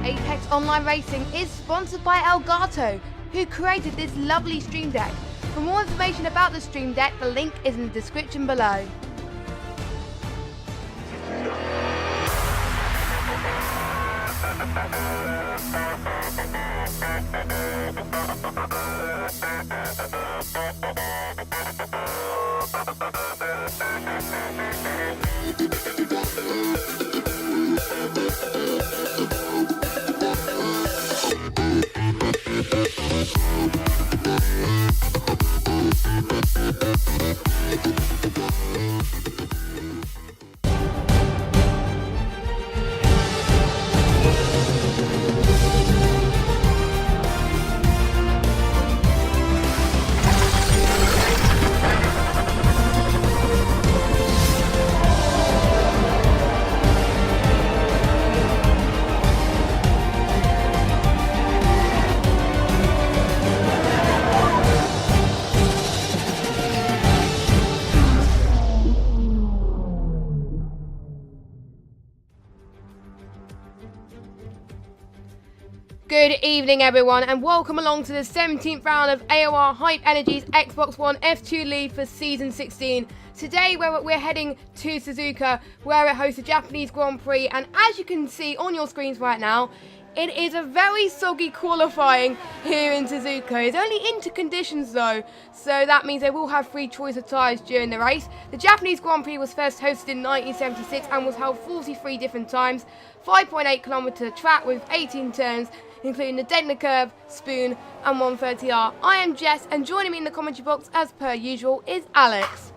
Apex Online Racing is sponsored by Elgato, who created this lovely Stream Deck. For more information about the Stream Deck, the link is in the description below. Good evening everyone and welcome along to the 17th round of AOR Hype Energy's Xbox One F2 League for Season 16. Today we're heading to Suzuka where it hosts the Japanese Grand Prix, and as you can see on your screens right now, it is a very soggy qualifying here in Suzuka. It's only into conditions though, so that means they will have free choice of tyres during the race. The Japanese Grand Prix was first hosted in 1976 and was held 43 different times, 5.8 kilometre track with 18 turns, including the Deadly Curve, Spoon and 130R. I am Jess, and joining me in the commentary box as per usual is Alex.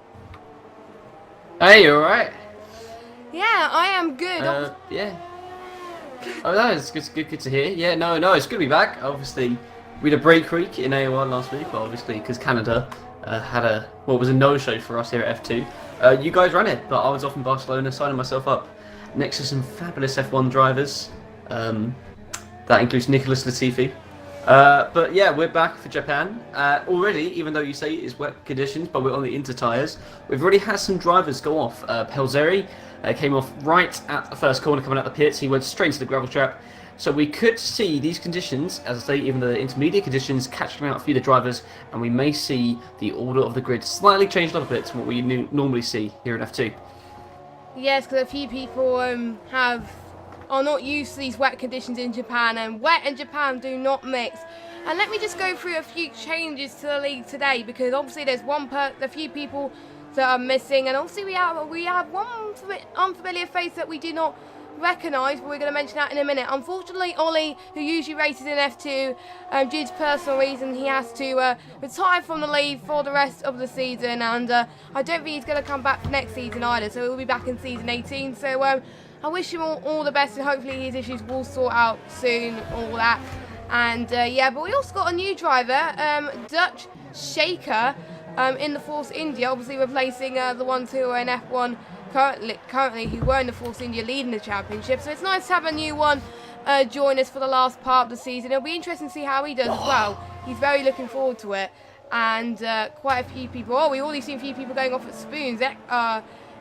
Hey, you alright? Yeah, I am good. Yeah. Oh no, it's good to hear. Yeah, no, it's good to be back. Obviously, we had a break week in AOR last week, but obviously because Canada had was a no-show for us here at F2. You guys ran it, but I was off in Barcelona signing myself up next to some fabulous F1 drivers. That includes Nicholas Latifi. But yeah, we're back for Japan. Already, even though you say it's wet conditions, but we're on the inter tyres. We've already had some drivers go off. Pelzeri came off right at the first corner coming out the pits. He went straight into the gravel trap. So we could see these conditions, as I say, even the intermediate conditions, catching out a few of the drivers, and we may see the order of the grid slightly change a little bit to what we normally see here in F2. Yes, because a few people are not used to these wet conditions in Japan, and wet and Japan do not mix. And let me just go through a few changes to the league today, because obviously there's a few people that are missing, and obviously we have one unfamiliar face that we do not recognise, but we're going to mention that in a minute. Unfortunately, Ollie, who usually races in F2, due to personal reason, he has to retire from the league for the rest of the season, and I don't think he's going to come back for next season either, so he'll be back in season 18. So I wish him all the best, and hopefully his issues will sort out soon, all that. And yeah, but we also got a new driver, Dutch Shaker, in the Force India, obviously replacing the ones who are in F1 currently who were in the Force India leading the championship. So it's nice to have a new one join us for the last part of the season. It'll be interesting to see how he does as well. He's very looking forward to it. And quite a few people, we've already seen a few people going off at Spoons.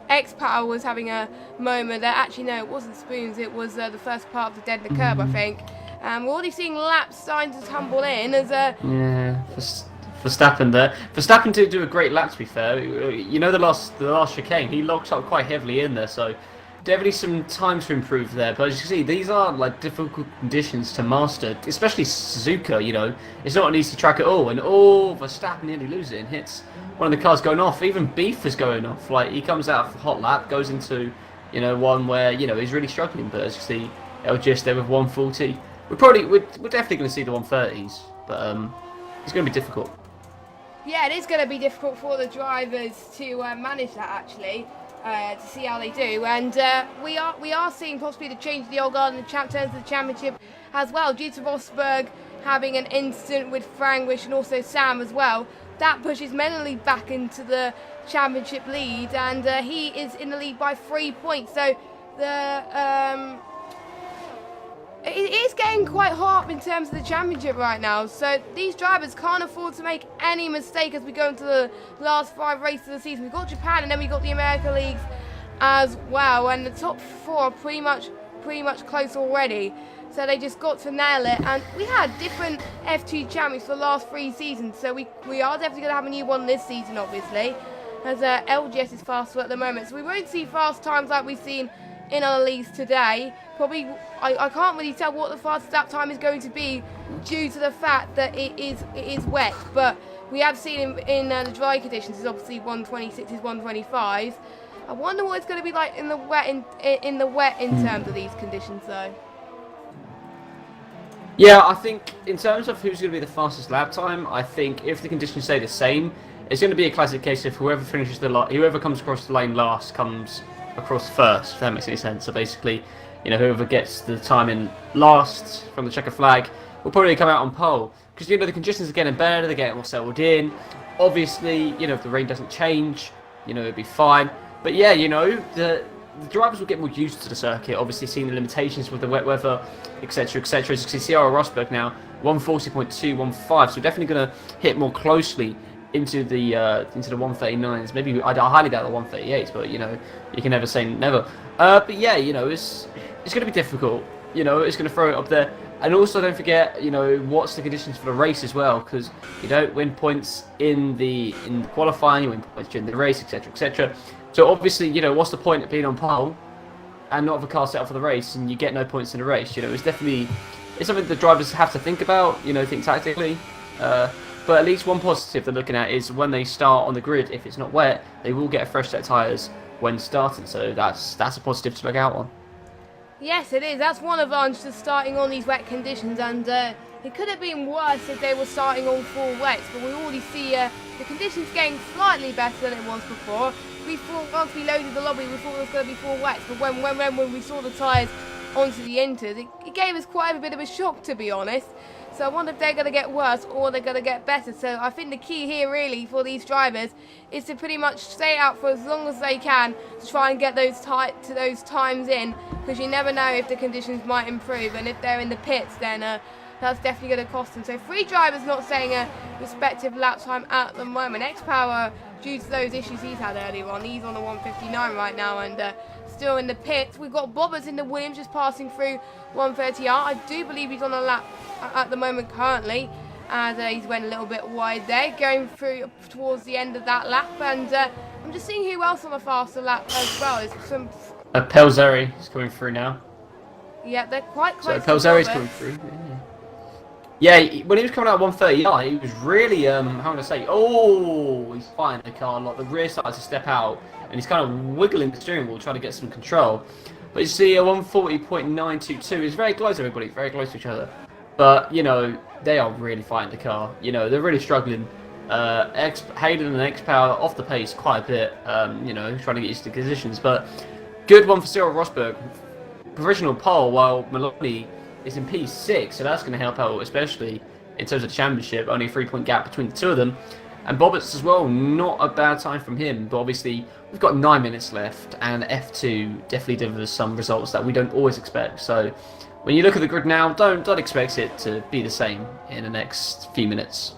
X-Power was having a moment there. Actually, no, it wasn't Spoons. It was the first part of the Deadly Curve, I think. We're already seeing laps starting to tumble in as yeah, Verstappen there. Verstappen did do a great lap, to be fair. You know, the last chicane, he locked up quite heavily in there, so definitely some time to improve there. But as you can see, these are like difficult conditions to master, especially Suzuka. You know, it's not an easy track at all. And Verstappen nearly loses it and hits one of the cars going off. Even Beef is going off. Like, he comes out of a hot lap, goes into, you know, one where, you know, he's really struggling. But as you see, LGS there with 140. We're definitely going to see the 130s, but it's going to be difficult. Yeah, it is going to be difficult for the drivers to manage that, actually, to see how they do. And we are seeing possibly the change of the old guard and the turns of the championship as well, due to Rosberg having an incident with Frangwish and also Sam as well. That pushes Menely back into the championship lead, and he is in the lead by 3 points. So it is getting quite hot in terms of the championship right now. So these drivers can't afford to make any mistake as we go into the last 5 races of the season. We've got Japan, and then we've got the American Leagues as well. And the top 4 are pretty much pretty much close already. So they just got to nail it, and we had different F2 champions for the last 3 seasons, so we are definitely going to have a new one this season, obviously, as LGS is faster at the moment. So we won't see fast times like we've seen in our leagues today. Probably, I can't really tell what the fastest lap time is going to be due to the fact that it is wet, but we have seen in the dry conditions, is obviously 126 is 125. I wonder what it's going to be like in the wet in terms of these conditions, though. Yeah, I think in terms of who's going to be the fastest lap time, I think if the conditions stay the same, it's going to be a classic case of whoever finishes whoever comes across the lane last comes across first. If that makes any sense. So basically, whoever gets the time in last from the checker flag will probably come out on pole, because the conditions are getting better, they're getting more settled in. Obviously, if the rain doesn't change, it'll be fine. But yeah, the drivers will get more used to the circuit, obviously seeing the limitations with the wet weather, etc, etc. As you can see, R Rosberg now 140.215, so we're definitely going to hit more closely into the 139s. Maybe I highly doubt the 138s, but you can never say never. But yeah, it's going to be difficult. It's going to throw it up there. And also, don't forget, what's the conditions for the race as well, because you don't win points in the qualifying, you win points during the race, etc, etc. So obviously, what's the point of being on pole and not have a car set up for the race, and you get no points in the race? It's something the drivers have to think about, think tactically. But at least one positive they're looking at is when they start on the grid, if it's not wet, they will get a fresh set of tyres when starting. So that's a positive to look out on. Yes, it is. That's one advantage to starting on these wet conditions, and it could have been worse if they were starting on full wets, but we already see the conditions getting slightly better than it was before. We thought once we loaded the lobby, we thought it was going to be full wets, but when we saw the tyres onto the inters, it gave us quite a bit of a shock, to be honest. So I wonder if they're going to get worse or they're going to get better. So I think the key here really for these drivers is to pretty much stay out for as long as they can to try and get those times in, because you never know if the conditions might improve, and if they're in the pits, then that's definitely going to cost them. So 3 drivers not saying a respective lap time at the moment. X-Power, due to those issues he's had earlier on, he's on a 159 right now and still in the pits. We've got Bobbers in the Williams just passing through 130R. I do believe he's on a lap at the moment currently, and he's went a little bit wide there, going through towards the end of that lap. And I'm just seeing who else on a faster lap as well. There's some... Pelzeri is coming through now. Yeah, they're quite close. So Pelzeri's coming through. Yeah, when he was coming out 130, he was really, how am I going to say, he's fighting the car a lot. The rear started to step out, and he's kind of wiggling the steering wheel, trying to get some control. But you see, a 140.922 is very close, everybody, very close to each other. But, they are really fighting the car. They're really struggling. Hayden and X-Power off the pace quite a bit, trying to get used to conditions. But good one for Cyril Rosberg. Provisional pole, while Maloney is in P6, so that's going to help out, especially in terms of the championship. Only a 3-point gap between the two of them. And Bobbitt's as well, not a bad time from him. But obviously, we've got 9 minutes left, and F2 definitely delivers some results that we don't always expect. So when you look at the grid now, don't expect it to be the same in the next few minutes.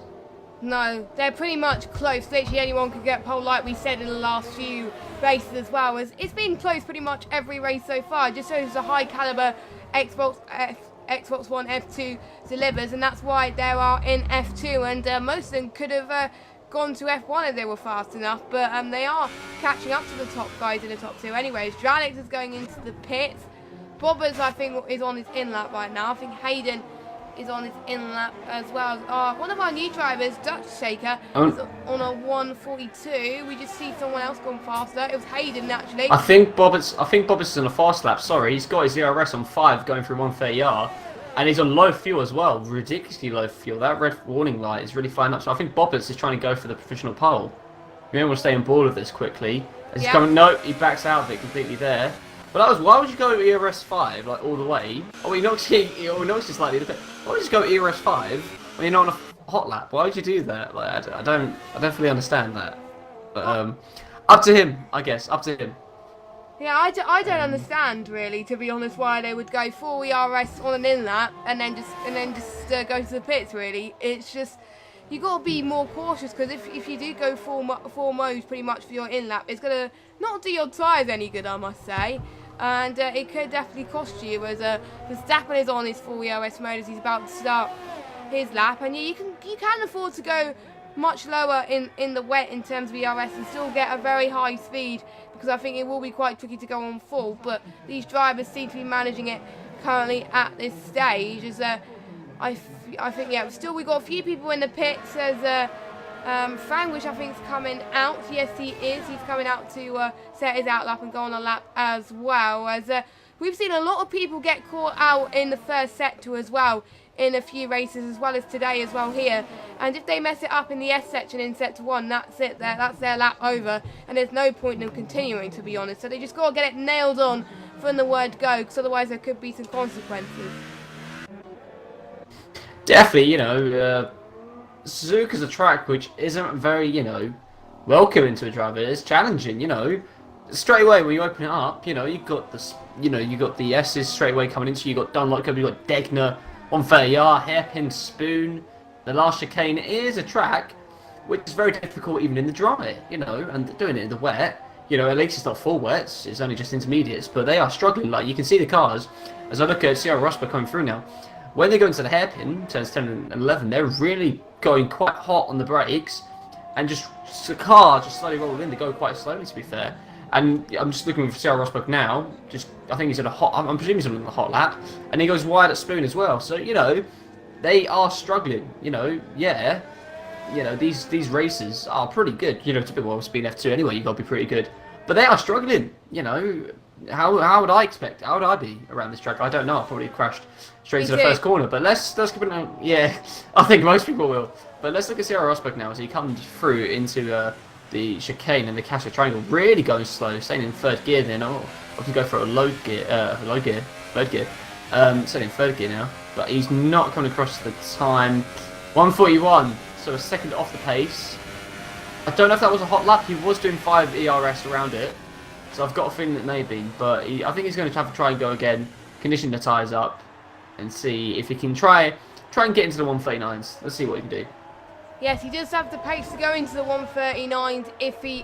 No, they're pretty much close. Literally anyone could get pole, like we said in the last few races as well. It's been close pretty much every race so far. It just shows the high caliber Xbox One F2 delivers, and that's why they are in F2. And most of them could have gone to F1 if they were fast enough, but they are catching up to the top guys in the top 2. Anyways, Dralix is going into the pits. Bobbers, I think, is on his in-lap right now. I think Hayden is on his in-lap as well. One of our new drivers, Dutch Shaker, is on a 142. We just see someone else gone faster. It was Hayden, actually. I think Bobbers is on a fast lap. Sorry, he's got his ERS on 5 going through 130R. And he's on low fuel as well, ridiculously low fuel. That red warning light is really flying up. So I think Bobbers is trying to go for the professional pole. You may want to stay on board with this quickly. As he's coming, no, he backs out of it completely there. But why would you go ERS 5 like all the way? He knocks you slightly. Why would you just go ERS 5 when you're not on a hot lap? Why would you do that? Like I don't fully understand that. But up to him, I guess. Up to him. Yeah, I don't understand really, to be honest, why they would go full ERS on an in-lap and then just go to the pits. Really, it's just you got to be more cautious, because if you do go full mode pretty much for your in-lap, it's gonna not do your tyres any good, I must say. and it could definitely cost you, as Verstappen is on his full ERS mode as he's about to start his lap, and you can afford to go much lower in the wet in terms of ERS and still get a very high speed, because I think it will be quite tricky to go on full, but these drivers seem to be managing it currently at this stage. As I think, yeah, still we got a few people in the pits, as Frank, which I think is coming out. Yes, he is. He's coming out to set his out lap and go on a lap as well. As we've seen a lot of people get caught out in the first sector as well in a few races, as well as today as well here. And if they mess it up in the S section in sector 1, that's it there. That's their lap over, and there's no point in them continuing, to be honest. So they just got to get it nailed on from the word go, because otherwise there could be some consequences. Definitely, you know, Suzuka's a track which isn't very, you know, welcoming to a driver. It's challenging, you know. Straight away when you open it up, you know, you got the S's straight away coming into you. You got Dunlop, you got Degner, 130R, hairpin, spoon. The last chicane is a track which is very difficult even in the dry, you know, and doing it in the wet. You know, at least it's not full wets, it's only just intermediates, but they are struggling. Like, you can see the cars, as I look at Sierra Rosberg coming through now, when they go into the hairpin, turns 10 and 11, they're really going quite hot on the brakes, and just the car just slowly rolling in. They go quite slowly, to be fair. And I'm just looking for Sierra Rosberg now. I think he's in a hot. I'm presuming he's on a hot lap, and he goes wide at spoon as well. So, you know, they are struggling. You know, yeah. You know, these races are pretty good. You know, typical speed F2 anyway. You've got to be pretty good, but they are struggling. You know, how would I expect? How would I be around this track? I don't know. I probably crashed straight into the first corner. But let's keep it on. Yeah, I think most people will. But let's look at Sierra Rosberg now as he comes through into the chicane and the Castro Triangle. Really going slow, staying in third gear then. Oh, I can go for a third gear. Staying in third gear now. But he's not coming across the time. 141. So a second off the pace. I don't know if that was a hot lap. He was doing 5 ERS around it. So I've got a feeling that maybe, but I think he's going to have to try and go again, condition the tyres up, and see if he can try and get into the 139s. Let's see what he can do. Yes, he does have the pace to go into the 139s if he's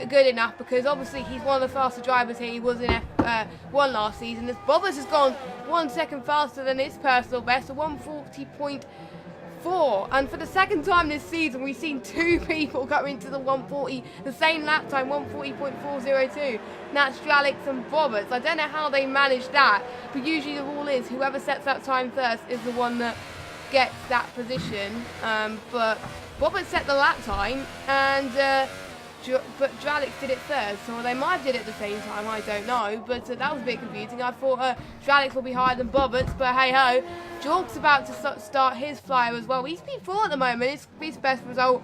good enough, because obviously he's one of the faster drivers here. He was in F1 last season. This Bottas has gone 1 second faster than his personal best, a 140.4. And for the second time this season, we've seen 2 people go into the 140, the same lap time, 140.402. That's Alex and Roberts. I don't know how they managed that, but usually the rule is whoever sets that time first is the one that gets that position. But Roberts set the lap time, and but Dralik did it first, so they might have did it at the same time, I don't know, but that was a bit confusing. I thought Dralik will be higher than Roberts, but hey ho. Jork's about to start his flyer as well. He's P4 at the moment. It's his best result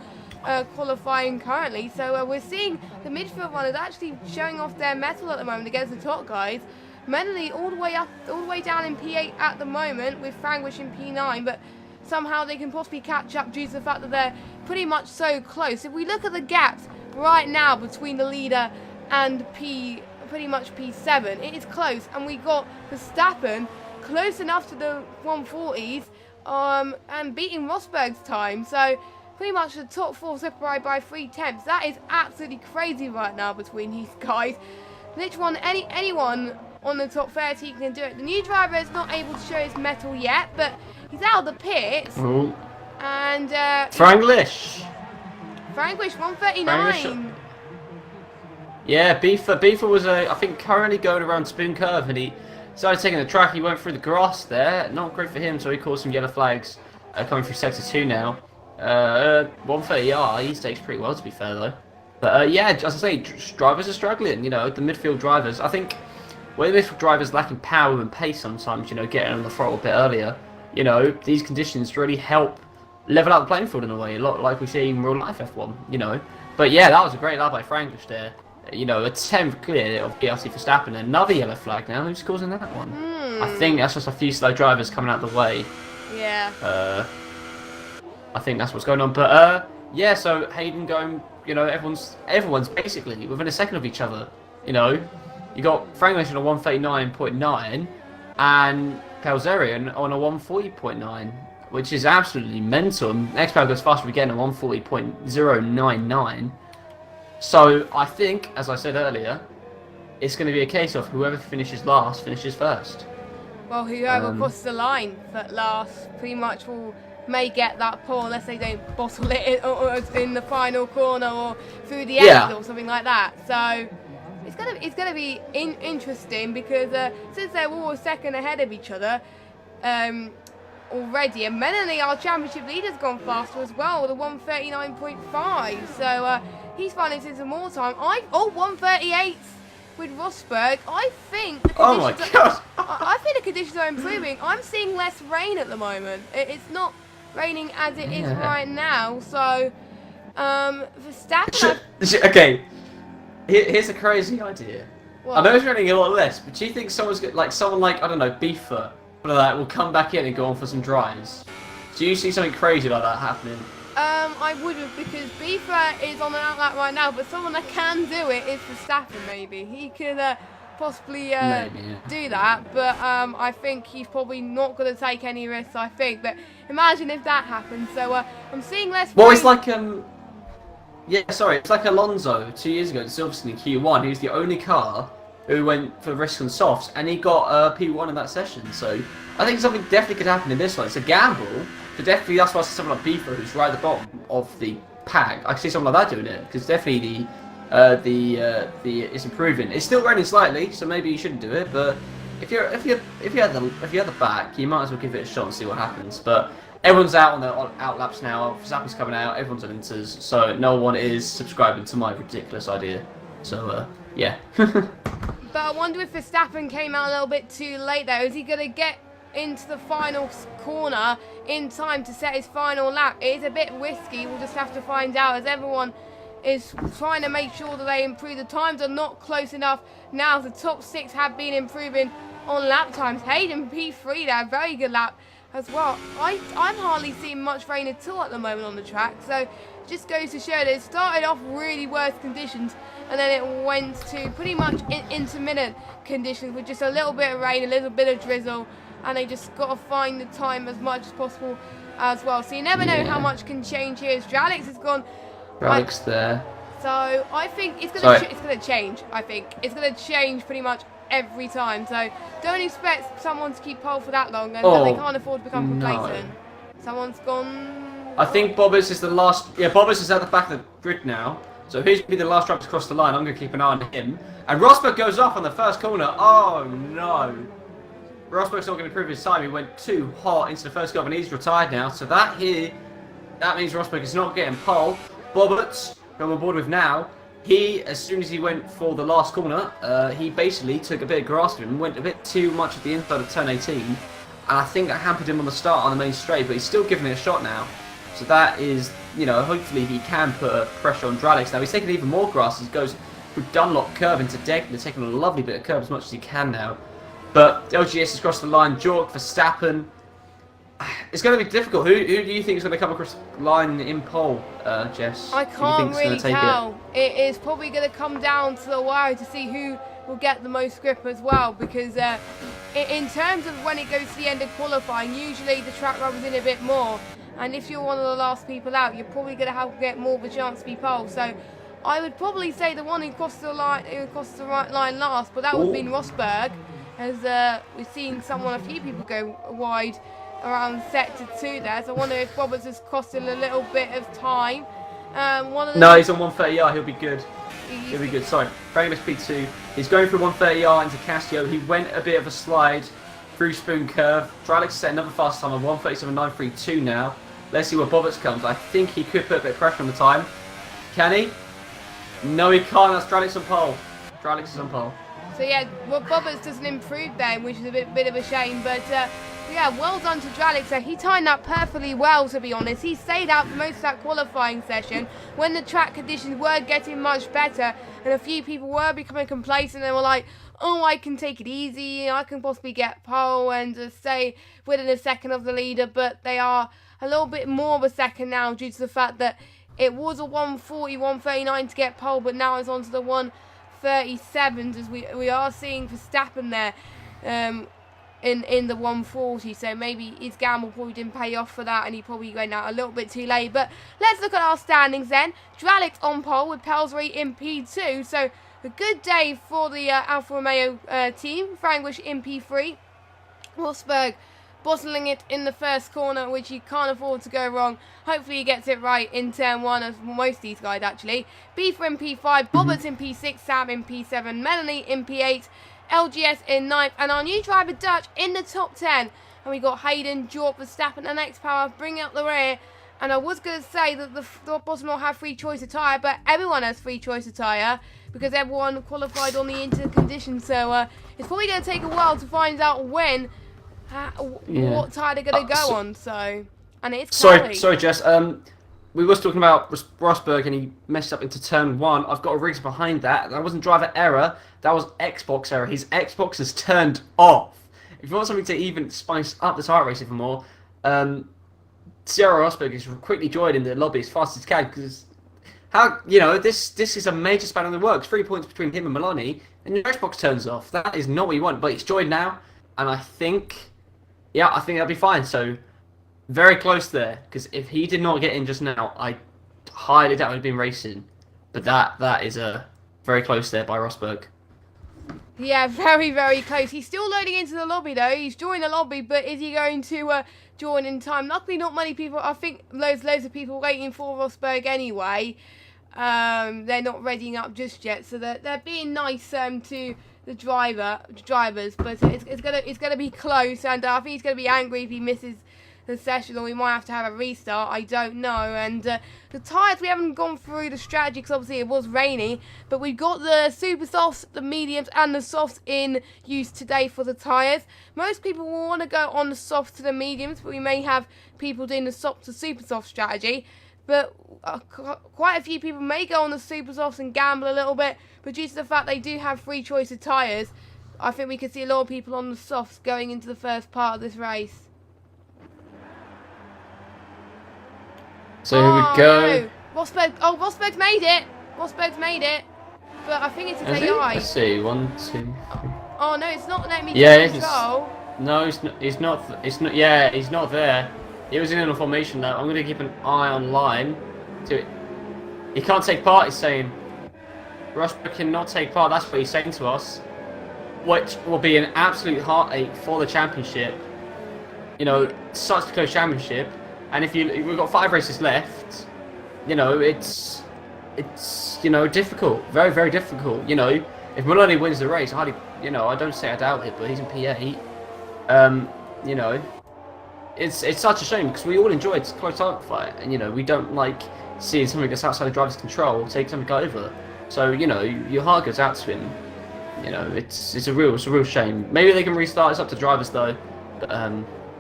qualifying currently, so we're seeing the midfield runners actually showing off their mettle at the moment against the top guys. Menley all the way down in P8 at the moment, with Frangwish in P9, but somehow they can possibly catch up due to the fact that they're pretty much so close. If we look at the gaps right now between the leader and pretty much P7, it is close, and we got Verstappen close enough to the 140s and beating Rosberg's time. So pretty much the top 4 separated by 3/10. That is absolutely crazy right now between these guys. Literally anyone on the top 30 can do it. The new driver is not able to show his mettle yet, but he's out of the pits. Ooh. And Franglish 139. Yeah, Beefer was I think currently going around Spoon Curve, and he started taking the track. He went through the grass there. Not great for him, so he caused some yellow flags coming through sector 2 now. 130R, he stays pretty well, to be fair though. But yeah, as I say, drivers are struggling. You know, the midfield drivers. I think where the midfield drivers lacking power and pace sometimes, you know, getting on the throttle a bit earlier. You know, these conditions really help level out the playing field in a way, a lot like we see in real life F1. You know, but yeah, that was a great lap by Frankish there. You know, a 10th clear of GLC Verstappen. Another yellow flag now. Who's causing that one? I think that's just a few slow drivers coming out of the way. Yeah. I think that's what's going on. But yeah, so Hayden going, you know, everyone's basically within a second of each other. You know, you got Franglish on a 139.9 and Calzerian on a 140.9, which is absolutely mental. Next power goes faster again at 140.099. So I think, as I said earlier, it's going to be a case of whoever finishes last finishes first. Well, whoever crosses the line at last pretty much may get that pole unless they don't bottle it in the final corner or through the exit or something like that. So it's gonna be interesting because since they're all a second ahead of each other already, and Melanie, our championship leader's gone faster as well with a 1:39.5. So he's finding some more time. 1:38 with Rosberg. I think the Oh my god! I think the conditions are improving. I'm seeing less rain at the moment. It's not raining as it is right now. So Verstappen. Okay, here's a crazy idea. What? I know it's raining a lot less, but do you think someone like I don't know, Beefer, or that will come back in and go on for some dries? Do you see something crazy like that happening? I wouldn't, because Beefer is on an outlap right now, but someone that can do it is Verstappen. Maybe he could possibly do that, but I think he's probably not going to take any risks. I think, but imagine if that happens. So I'm seeing less. Well, it's like it's like Alonso 2 years ago in Silverstone in Q1. He was the only car who went for risks and softs, and he got P1 in that session. So I think something definitely could happen in this one. It's a gamble, but definitely that's why I see someone like Beefer, who's right at the bottom of the pack. I can see someone like that doing it, because definitely it's improving. It's still raining slightly, so maybe you shouldn't do it. But if you're at the back, you might as well give it a shot and see what happens. But everyone's out on the out laps now. Verstappen's coming out. Everyone's on inters, so no one is subscribing to my ridiculous idea. So yeah. But I wonder if Verstappen came out a little bit too late though. Is he going to get into the final corner in time to set his final lap? It is a bit risky. We'll just have to find out, as everyone is trying to make sure that they improve. The times are not close enough now. The top 6 have been improving on lap times. Hayden P3 there, very good lap as well. I'm hardly seeing much rain at all at the moment on the track, so just goes to show that it started off really worse conditions and then it went to pretty much intermittent conditions with just a little bit of rain, a little bit of drizzle, and they just got to find the time as much as possible as well. So you never know how much can change here. Stralix has gone. Stralix there. So I think it's going to change. I think it's going to change pretty much every time. So don't expect someone to keep pole for that long, and they can't afford to become complacent. Someone's gone. I think Bobbers is the last. Yeah, Bobbers is at the back of the grid now. So he's going to be the last driver to cross the line. I'm going to keep an eye on him. And Rosberg goes off on the first corner. Oh no. Rosberg's not going to improve his time. He went too hot into the first corner, and he's retired now. So that means Rosberg is not getting pole. Bobbers, who I'm on board with now, as soon as he went for the last corner, he basically took a bit of grasp of him and went a bit too much at the inside of turn 18. And I think that hampered him on the start on the main straight, but he's still giving it a shot now. So that is, hopefully he can put pressure on Dralix. Now he's taking even more grass as he goes through Dunlop curve into Degner. They're taking a lovely bit of curve as much as he can now. But LGS has crossed the line. Jork, Verstappen. It's going to be difficult. Who do you think is going to come across the line in pole, Jess? I can't really tell. It is probably going to come down to the wire to see who will get the most grip as well, because in terms of when it goes to the end of qualifying, usually the track rubbers in a bit more, and if you're one of the last people out, you're probably going to get more of a chance to be pole. So I would probably say the one who crossed the right line last, but that would have been Rosberg, as we've seen a few people go wide around sector 2 there. So I wonder if Roberts has cost him a little bit of time. No, he's on 130R. He'll be good. He'll be good. Sorry, Frank P2. He's going through 130R into Castillo. He went a bit of a slide through Spoon Curve. Dralix set another fast time of 137.932 now. Let's see where Bobbers comes. I think he could put a bit of pressure on the time. Can he? No, he can't. That's Dralix on pole. Dralix is on pole. So yeah, Bobbers doesn't improve then, which is a bit of a shame. But yeah, well done to Dralix. So he timed that perfectly well, to be honest. He stayed out for most of that qualifying session when the track conditions were getting much better, and a few people were becoming complacent. They were like, oh, I can take it easy, I can possibly get pole and stay within a second of the leader. But they are a little bit more of a second now due to the fact that it was a 140, 139 to get pole, but now it's on to the 137s, as we are seeing Verstappen there in the 140. So maybe his gamble probably didn't pay off for that, and he probably went out a little bit too late. But let's look at our standings then. Dralix on pole with Pelsbury in P2. So a good day for the Alfa Romeo team. Franglish in P3. Rosberg bottling it in the first corner, which you can't afford to go wrong. Hopefully he gets it right in turn 1, as most of these guys actually. Beaver in P5, Bobbert in P6, Sam in P7, Melanie in P8, LGS in 9th, and our new driver Dutch in the top 10. And we got Hayden, Jorp, Verstappen and X-Power bringing up the rear. And I was going to say that the bottom will have free choice of tyre, but everyone has free choice of tyre because everyone qualified on the inter conditions. So it's probably going to take a while to find out when what tyre they're going to go on. So, and it's sorry, Jess. We was talking about Rosberg and he messed up into turn 1. I've got a reason behind that. That wasn't driver error. That was Xbox error. His Xbox is turned off. If you want something to even spice up the tyre race even more, Sierra Rosberg is quickly joined in the lobby as fast as he can because this is a major span in the works. 3 points between him and Milani, and your Xbox turns off. That is not what you want. But he's joined now, and I think that'll be fine. So very close there because if he did not get in just now, I highly doubt he'd been racing. But that is very close there by Rosberg. Yeah, very, very close. He's still loading into the lobby, though. He's joined the lobby, but is he going to join in time? Luckily, not many people. I think loads of people waiting for Rosberg anyway. They're not readying up just yet, so they're being nice to the drivers. But it's gonna be close, and I think he's gonna be angry if he misses the session, or we might have to have a restart. I don't know. And the tyres, we haven't gone through the strategy because obviously it was rainy, but we've got the super softs, the mediums and the softs in use today for the tyres. Most people will want to go on the softs to the mediums, but we may have people doing the soft to super soft strategy. But quite a few people may go on the super softs and gamble a little bit, but due to the fact they do have free choice of tyres, I think we could see a lot of people on the softs going into the first part of this race. So here we go. No. Rosberg's made it. Rosberg's made it. But I think it's a AI. Let's see. 1, 2, 3. Oh no, it's not letting me control. No, he's not. Yeah, he's not there. He was in a formation now. I'm going to keep an eye on line. He can't take part. He's saying Rosberg cannot take part. That's what he's saying to us, which will be an absolute heartache for the championship. Such a close championship. And we've got 5 races left, it's difficult, very, very difficult. If Milani wins the race, I don't say I doubt it, but he's in P8. It's such a shame because we all enjoyed a close time fight, and we don't like seeing something that's outside the driver's control take something over. So your heart goes out to him. It's a real shame. Maybe they can restart. It's up to drivers though, but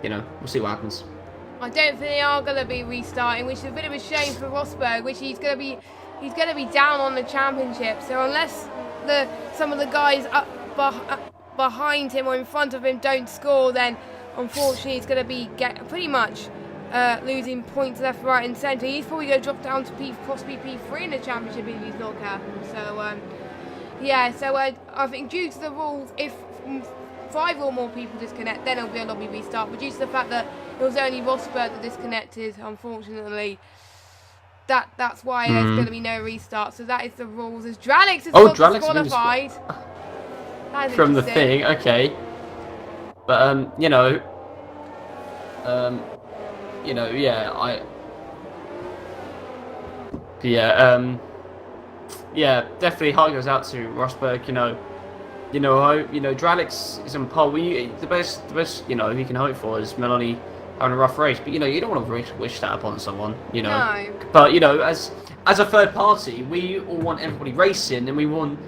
we'll see what happens. I don't think they are going to be restarting, which is a bit of a shame for Rosberg, which he's going to be down on the championship. So unless some of the guys up behind him or in front of him don't score, then unfortunately he's going to be pretty much losing points left, right, and centre. He's probably going to drop down to possibly P3 in the championship if he's not careful. So I think due to the rules, if 5 or more people disconnect, then it'll be a lobby restart. But due to the fact that it was only Rosberg that disconnected, unfortunately, that's why there's going to be no restart. So that is the rules. As Dralix is disqualified. From the thing, okay. But definitely heart goes out to Rosberg. Dralix is on pole. The best he can hope for is Melanie having a rough race. But you don't want to wish that upon someone. No. But as a third party, we all want everybody racing, and we want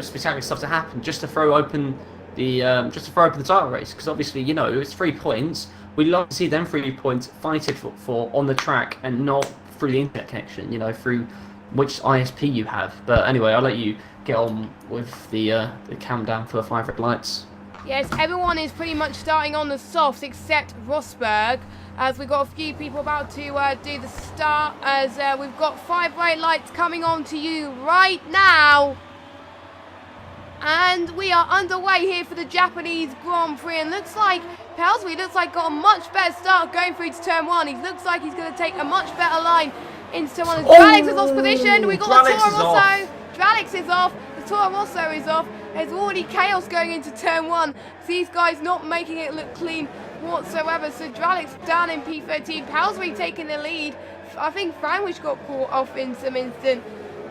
spectacular stuff to happen just to throw open the title race. Because obviously it's 3 points. We'd love to see them 3 points fighted for on the track and not through the internet connection. Through which ISP you have. But anyway, I'll let you get on with the countdown for the 5 red lights. Yes, everyone is pretty much starting on the softs except Rosberg, as we've got a few people about to do the start, as we've got 5 red lights coming on to you right now. And we are underway here for the Japanese Grand Prix, and looks like Pelsby got a much better start going through to turn 1. He looks like he's going to take a much better line into turn 1. Dralix is off position. We got the Toro Rosso. Dralix is off. Toro Rosso is off. There's already chaos going into turn 1. These guys not making it look clean whatsoever. So Dralic's down in P13. Pelsbury taking the lead. I think Franwish got caught off in some instant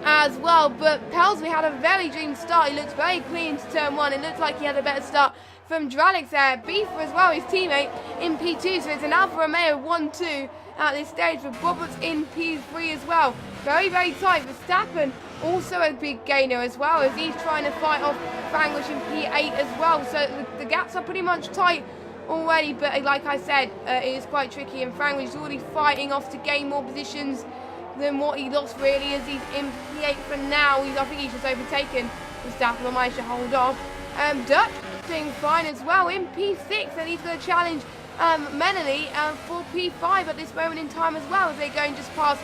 as well, but Pelsbury had a very dream start. He looked very clean to turn 1. It looked like he had a better start from Dralic's there. Beaver as well, his teammate in P2, so it's an Alfa Romeo 1-2 at this stage with Roberts in P3 as well. Very, very tight. Verstappen also a big gainer as well, as he's trying to fight off Franwish in P8 as well. So the gaps are pretty much tight already, but like I said, it is quite tricky, and Franwish is already fighting off to gain more positions than what he lost really, as he's in P8 for now. I think he's just overtaken Verstappen, will manage to hold off. Dutch doing fine as well in P6, and he's going to challenge Menely for P5 at this moment in time as well, as they're going just past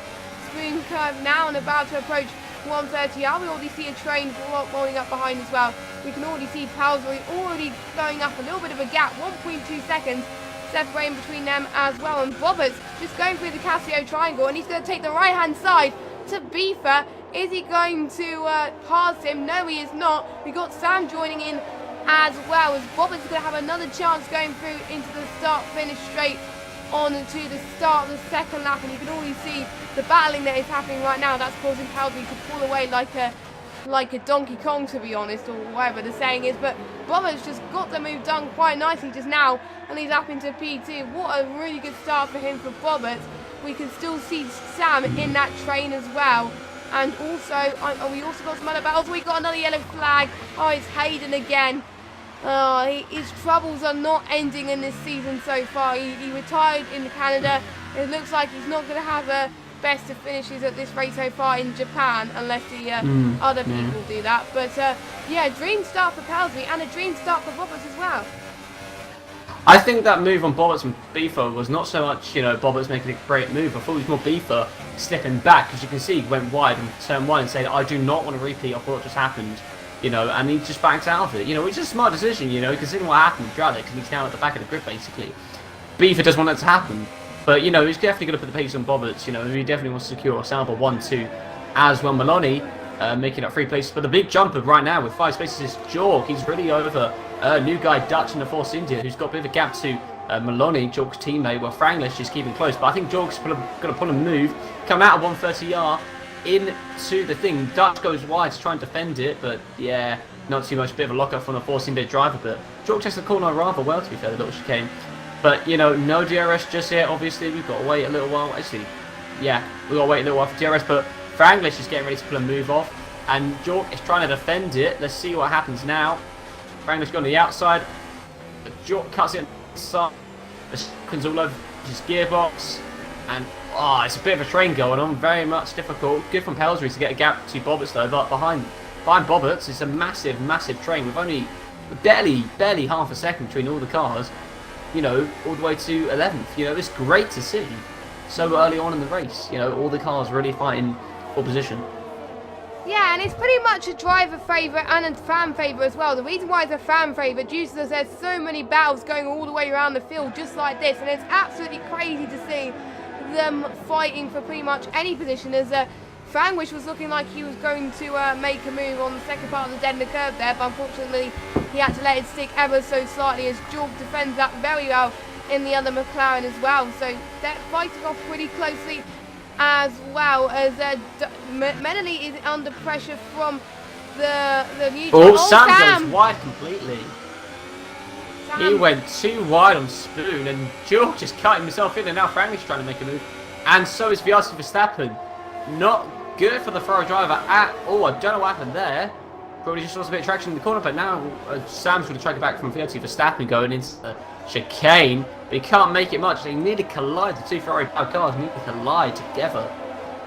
Spoon Curve now and about to approach 130R. We already see a train rolling up behind as well. We can already see Pelsbury already going up a little bit of a gap, 1.2 seconds separating between them as well. And Roberts just going through the Casio triangle, and he's going to take the right hand side to Beaver. Is he going to pass him? No, he is not. We got Sam joining in as well, as Roberts is going to have another chance going through into the start finish straight on to the start of the second lap, and you can already see the battling that is happening right now. That's causing Pelsbury to pull away like a Donkey Kong, to be honest, or whatever the saying is. But Roberts just got the move done quite nicely just now, and he's up into P2. What a really good start for him for Roberts. We can still see Sam in that train as well. And also, we also got some other battles. We got another yellow flag. Oh, it's Hayden again. His troubles are not ending in this season so far. He retired in Canada. It looks like he's not going to have a best of finishes at this race so far in Japan, unless the other people do that. But yeah, dream start for Pelsbury and a dream start for Roberts as well. I think that move on Boberts and Beaver was not so much, Boberts making a great move. I thought it was more Beaver slipping back, as you can see, he went wide in turn 1 and said, I do not want to repeat of what just happened, and he just backed out of it. Which is a smart decision, considering what happened with Dralic, and he's now at the back of the grid, basically. Beaver doesn't want that to happen, but, he's definitely going to put the pace on Boberts, he definitely wants to secure Sauber 1-2 as well. Maloney making up 3 places, but the big jumper right now with 5 spaces is Jorg. He's really over new guy Dutch in the Force India, who's got a bit of a gap to Maloney, Jorg's teammate. Well, Franglish is keeping close, but I think Jorg's going to pull a move, come out of 130R into the thing. Dutch goes wide to try and defend it, but yeah, not too much. Bit of a lock-up from the Force India driver, but Jorg takes the corner rather well, to be fair, the little chicane. But, no DRS just yet, obviously. We've got to wait a little while. Actually, yeah, we've got to wait a little while for DRS, but Franglish is getting ready to pull a move off, and Jorg is trying to defend it. Let's see what happens now. Franglish going to the outside. Jorg cuts it inside. The seconds all over his gearbox. And, it's a bit of a train going on. Very much difficult. Good from Pelsbury to get a gap to Boberts, though. But behind Boberts, it's a massive, massive train with only barely half a second between all the cars. All the way to 11th. It's great to see so early on in the race. All the cars really fighting for position. Yeah, and it's pretty much a driver favourite and a fan favourite as well. The reason why it's a fan favourite, due to there's so many battles going all the way around the field just like this, and it's absolutely crazy to see them fighting for pretty much any position, as Franglish was looking like he was going to make a move on the second part of the dead in the curve there, but unfortunately he had to let it stick ever so slightly, as Jorg defends that very well in the other McLaren as well. So they're fighting off pretty closely, as well as Menely is under pressure from the neutral. Sam goes wide completely. He went too wide on Spoon, and Jorg just cut himself in, and now Franklin's trying to make a move. And so is Viasi Verstappen. Not good for the thrower driver at all. I don't know what happened there. Probably just lost a bit of traction in the corner, but now Sam's going to try to get back from Viasi Verstappen going into the chicane. But he can't make it much. They need to collide. The two Ferrari powered cars need to collide together.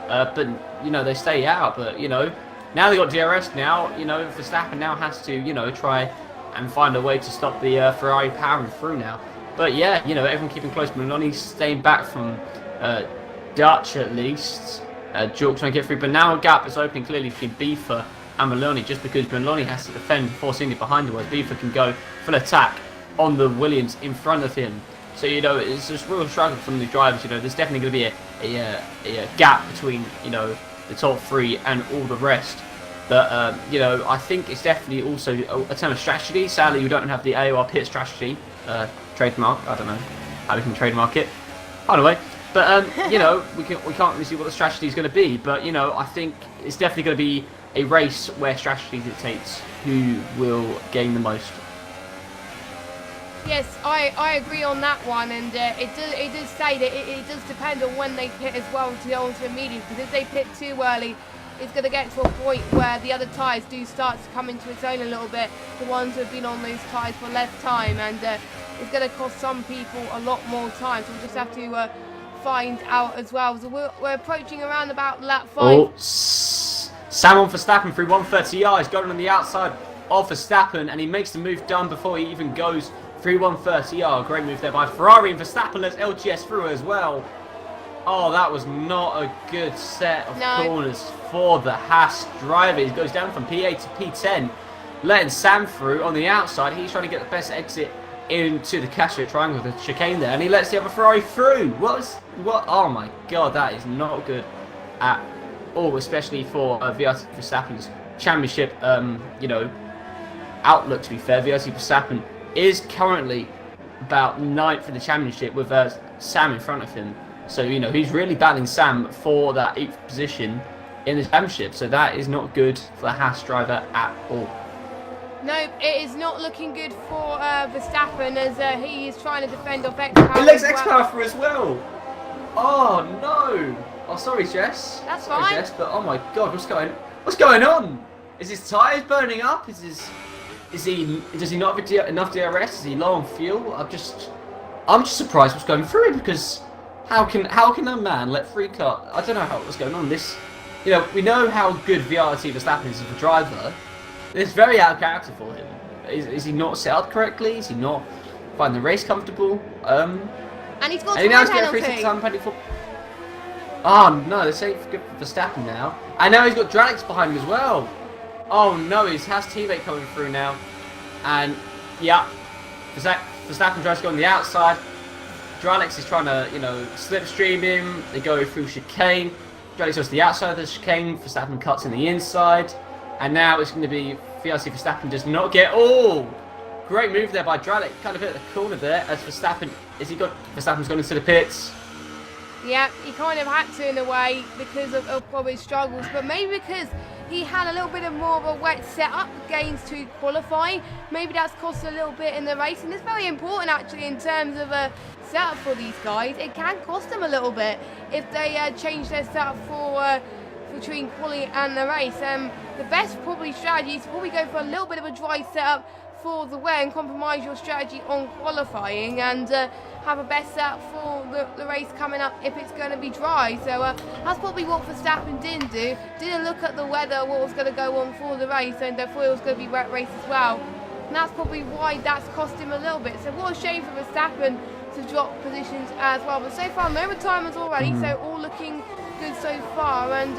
But, they stay out. But, now they've got DRS now. Verstappen now has to, try and find a way to stop the Ferrari powering through now. But, yeah, everyone keeping close. Maloney staying back from Dutch at least. Jorg trying to get through. But now a gap is opening clearly between Beaver and Maloney, just because Maloney has to defend, forcing it behind him, whereas Beaver can go full attack on the Williams in front of him. So, it's just real struggle from the drivers. There's definitely going to be a gap between, the top three and all the rest. But you know, I think it's definitely also a term of strategy. Sadly, we don't have the AOR pit strategy trademark. I don't know how we can trademark it. Anyway, but you know, we can't really see what the strategy is going to be. But you know, I think it's definitely going to be a race where strategy dictates who will gain the most. Yes, I agree on that one, and it does say that it does depend on when they pit as well to go onto immediate, because if they pit too early, it's going to get to a point where the other tyres do start to come into its own a little bit, the ones who have been on those tyres for less time, and it's going to cost some people a lot more time, so we'll just have to find out as well. So we're approaching around about lap 5. Oh, Sam on Verstappen through 130R. He's going on the outside of Verstappen, and he makes the move done before he even goes through 130R. Great move there by Ferrari, and Verstappen lets LGS through as well. Oh, that was not a good set of corners for the Haas driver. He goes down from P8 to P10, letting Sam through on the outside. He's trying to get the best exit into the Castro triangle, the chicane there, and he lets the other Ferrari through. What? Oh my God, that is not good at all, especially for VRT Verstappen's championship, you know, outlook. To be fair, VRT Verstappen is currently about 9th in the championship with Sam in front of him. So, you know, he's really battling Sam for that 8th position in the championship. So that is not good for the Haas driver at all. No, it is not looking good for Verstappen, as he is trying to defend off X-Power. He lets X-Power through as well. Oh, no. Oh, sorry, Jess. That's sorry, fine. Jess, but oh my God, what's going on? Is his tyres burning up? Does he not have enough DRS? Is he low on fuel? I'm just surprised what's going through him, because how can a man let free cut? I don't know what's going on. This, you know, we know how good VRT Verstappen is as a driver. It's very out of character for him. Is he not set up correctly? Is he not finding the race comfortable? And he's got a time penalty for. Oh no, they're saying good for Verstappen now. And now he's got Dralix behind him as well. Oh no, his Haas teammate coming through now. And yeah, Verstappen tries to go on the outside. Dralix is trying to, you know, slipstream him. They go through chicane. Dralix goes to the outside of the chicane. Verstappen cuts in the inside. And now it's going to be VRT Verstappen does not get. Oh! Great move there by Dralix. Kind of hit the corner there as Verstappen's gone into the pits. Yeah, he kind of had to in a way because of probably struggles, but maybe because he had a little bit of more of a wet setup gains to qualifying. Maybe that's cost a little bit in the race, and it's very important actually in terms of a setup for these guys. It can cost them a little bit if they change their setup for between quali and the race. The best probably strategy is to probably go for a little bit of a dry setup for the wear and compromise your strategy on qualifying, and have a best setup for the race coming up if it's going to be dry. So that's probably what Verstappen didn't do. Didn't look at the weather, what was going to go on for the race, and therefore it was going to be wet race as well. And that's probably why that's cost him a little bit. So what a shame for Verstappen to drop positions as well. But so far no retirements already, so all looking good so far, and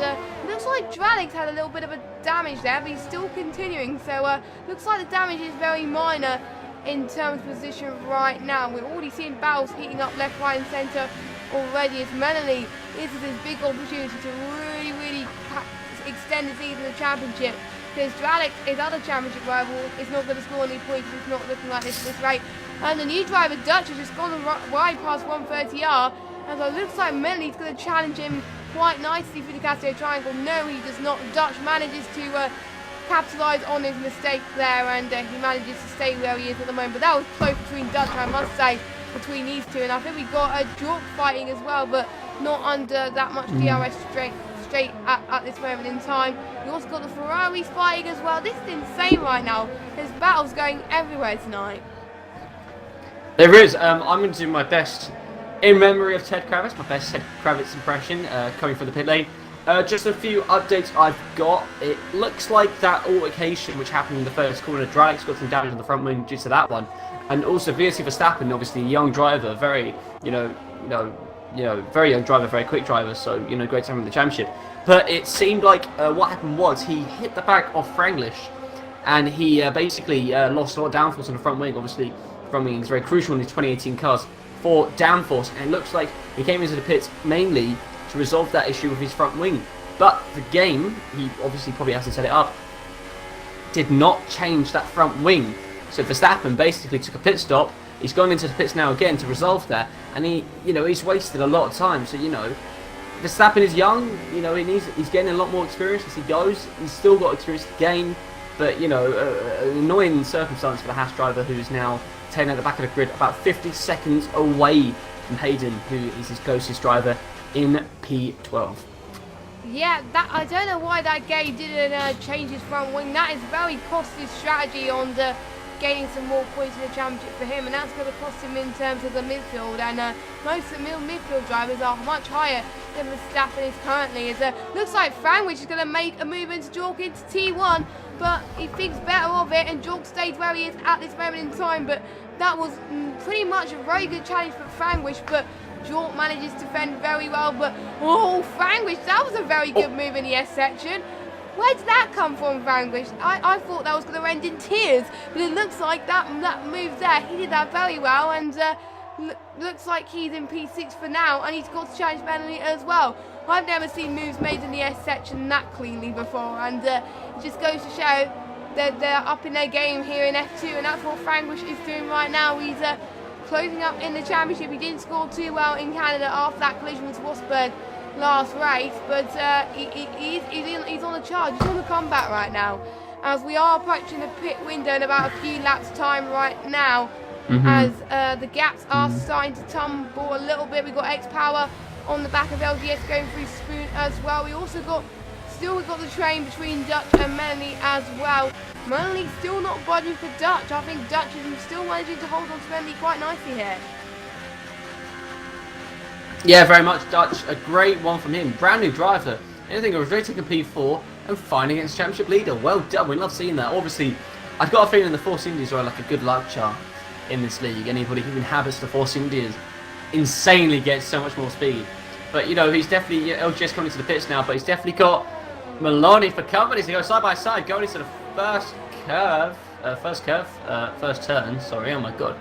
looks like Dralix had a little bit of a damage there, but he's still continuing, so looks like the damage is very minor in terms of position right now. We're already seeing battles heating up left, right and centre already, as Melanie is his big opportunity to really extend his lead in the championship, because Dralix, his other championship rival, is not going to score any points. It's not looking like this rate, and the new driver Dutch has just gone wide past 130R, and so it looks like Melanie's going to challenge him quite nicely through the Castro triangle. No, he does not. Dutch manages to capitalise on his mistake there, and he manages to stay where he is at the moment. But that was close between Dutch, I must say, between these two. And I think we got a Jork fighting as well, but not under that much DRS straight at this moment in time. We also got the Ferraris fighting as well. This is insane right now. There's battles going everywhere tonight. There is. I'm going to do my best in memory of Ted Kravitz, my best Ted Kravitz impression coming from the pit lane. Just a few updates I've got. It looks like that altercation which happened in the first corner, Dralix got some damage on the front wing due to that one, and also VRT Verstappen, obviously a young driver, very very young driver, very quick driver, so great time in the championship. But it seemed like what happened was he hit the back of Franglish, and he basically lost a lot of downforce on the front wing. Obviously, front wing is very crucial in these 2018 cars for downforce, and it looks like he came into the pits mainly to resolve that issue with his front wing. But the game, he obviously probably has to set it up, did not change that front wing. So Verstappen basically took a pit stop. He's gone into the pits now again to resolve that, and he's wasted a lot of time. So Verstappen is young. He's getting a lot more experience as he goes. He's still got experience to gain, but an annoying circumstance for the Haas driver, who is now taken at the back of the grid, about 50 seconds away from Hayden, who is his closest driver in P12. Yeah, I don't know why that guy didn't change his front wing. That is very costly strategy on gaining some more points in the championship for him, and that's going to cost him in terms of the midfield. And most of the midfield drivers are much higher than Verstappen is currently. Looks like Frankwich is going to make a move into Jork into T1, but he thinks better of it, and Jork stays where he is at this moment in time. But that was pretty much a very good challenge for Frankwich, but Jork manages to defend very well. But Frankwich, that was a very good move in the S section. Where did that come from, Frankwich? I thought that was going to end in tears, but it looks like that move there, he did that very well, and looks like he's in P6 for now, and he's got to challenge Melanie as well. I've never seen moves made in the S section that cleanly before, and it just goes to show that they're up in their game here in F2, and that's what Frankwich is doing right now. He's closing up in the championship. He didn't score too well in Canada after that collision with Rosberg last race, but he's on the charge. He's on the comeback right now, as we are approaching the pit window in about a few laps time right now, as the gaps are starting to tumble a little bit. We've got X-Power on the back of LGS going through Spoon as well. We've got the train between Dutch and Melanie as well. Melanie still not budging for Dutch. I think Dutch is still managing to hold on to Melanie quite nicely here. Yeah, very much. Dutch, a great one from him. Brand new driver. Anything, was really taking P4 and fighting against championship leader. Well done. We love seeing that. Obviously, I've got a feeling the Force Indies are like a good luck charm in this league. Anybody who inhabits the Force Indies insanely gets so much more speed. But he's definitely LGS coming into the pits now. But he's definitely got Maloney for company. So they go side by side, going into the first turn. Sorry. Oh my god.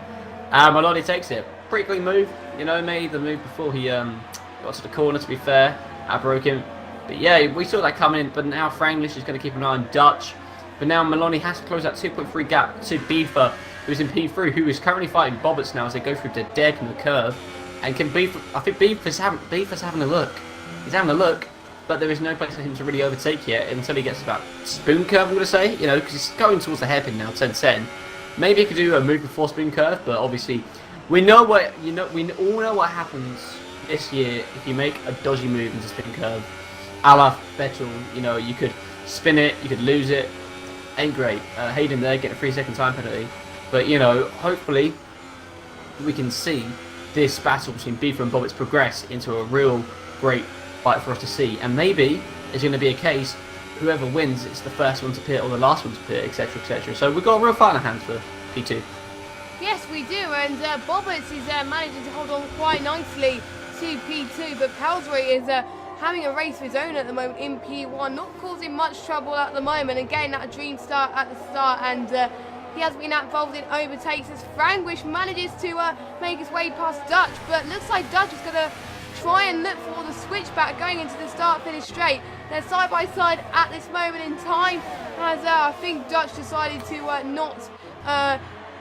Maloney takes it. Pretty clean move, made the move before he got to the corner, to be fair. I broke him. But yeah, we saw that coming in, but now Franglish is going to keep an eye on Dutch. But now Maloney has to close that 2.3 gap to Beefer, who's in P3, who is currently fighting Bobberts now as they go through the deck and the curve. And I think Beefer's having a look. He's having a look, but there is no place for him to really overtake yet until he gets about Spoon Curve, I'm going to say, because he's going towards the hairpin now, 10-10. Maybe he could do a move before Spoon Curve, but obviously we all know what happens this year if you make a dodgy move into Spin Curve. A la Vettel, you could spin it, you could lose it. Ain't great. Hayden there, get a 3-second time penalty. But, hopefully we can see this battle between Beaver and Bobbitt progress into a real great fight for us to see. And maybe it's going to be a case, whoever wins, it's the first one to pit or the last one to pit, etc, etc. So we've got a real fight in our hands for P2. Yes, we do, and Bobbitt is managing to hold on quite nicely to P2, but Pelsbury is having a race of his own at the moment in P1, not causing much trouble at the moment, and getting that dream start at the start, and he has been involved in overtakes as Franglish manages to make his way past Dutch, but looks like Dutch is going to try and look for the switchback going into the start-finish straight. They're side by side at this moment in time, as I think Dutch decided to not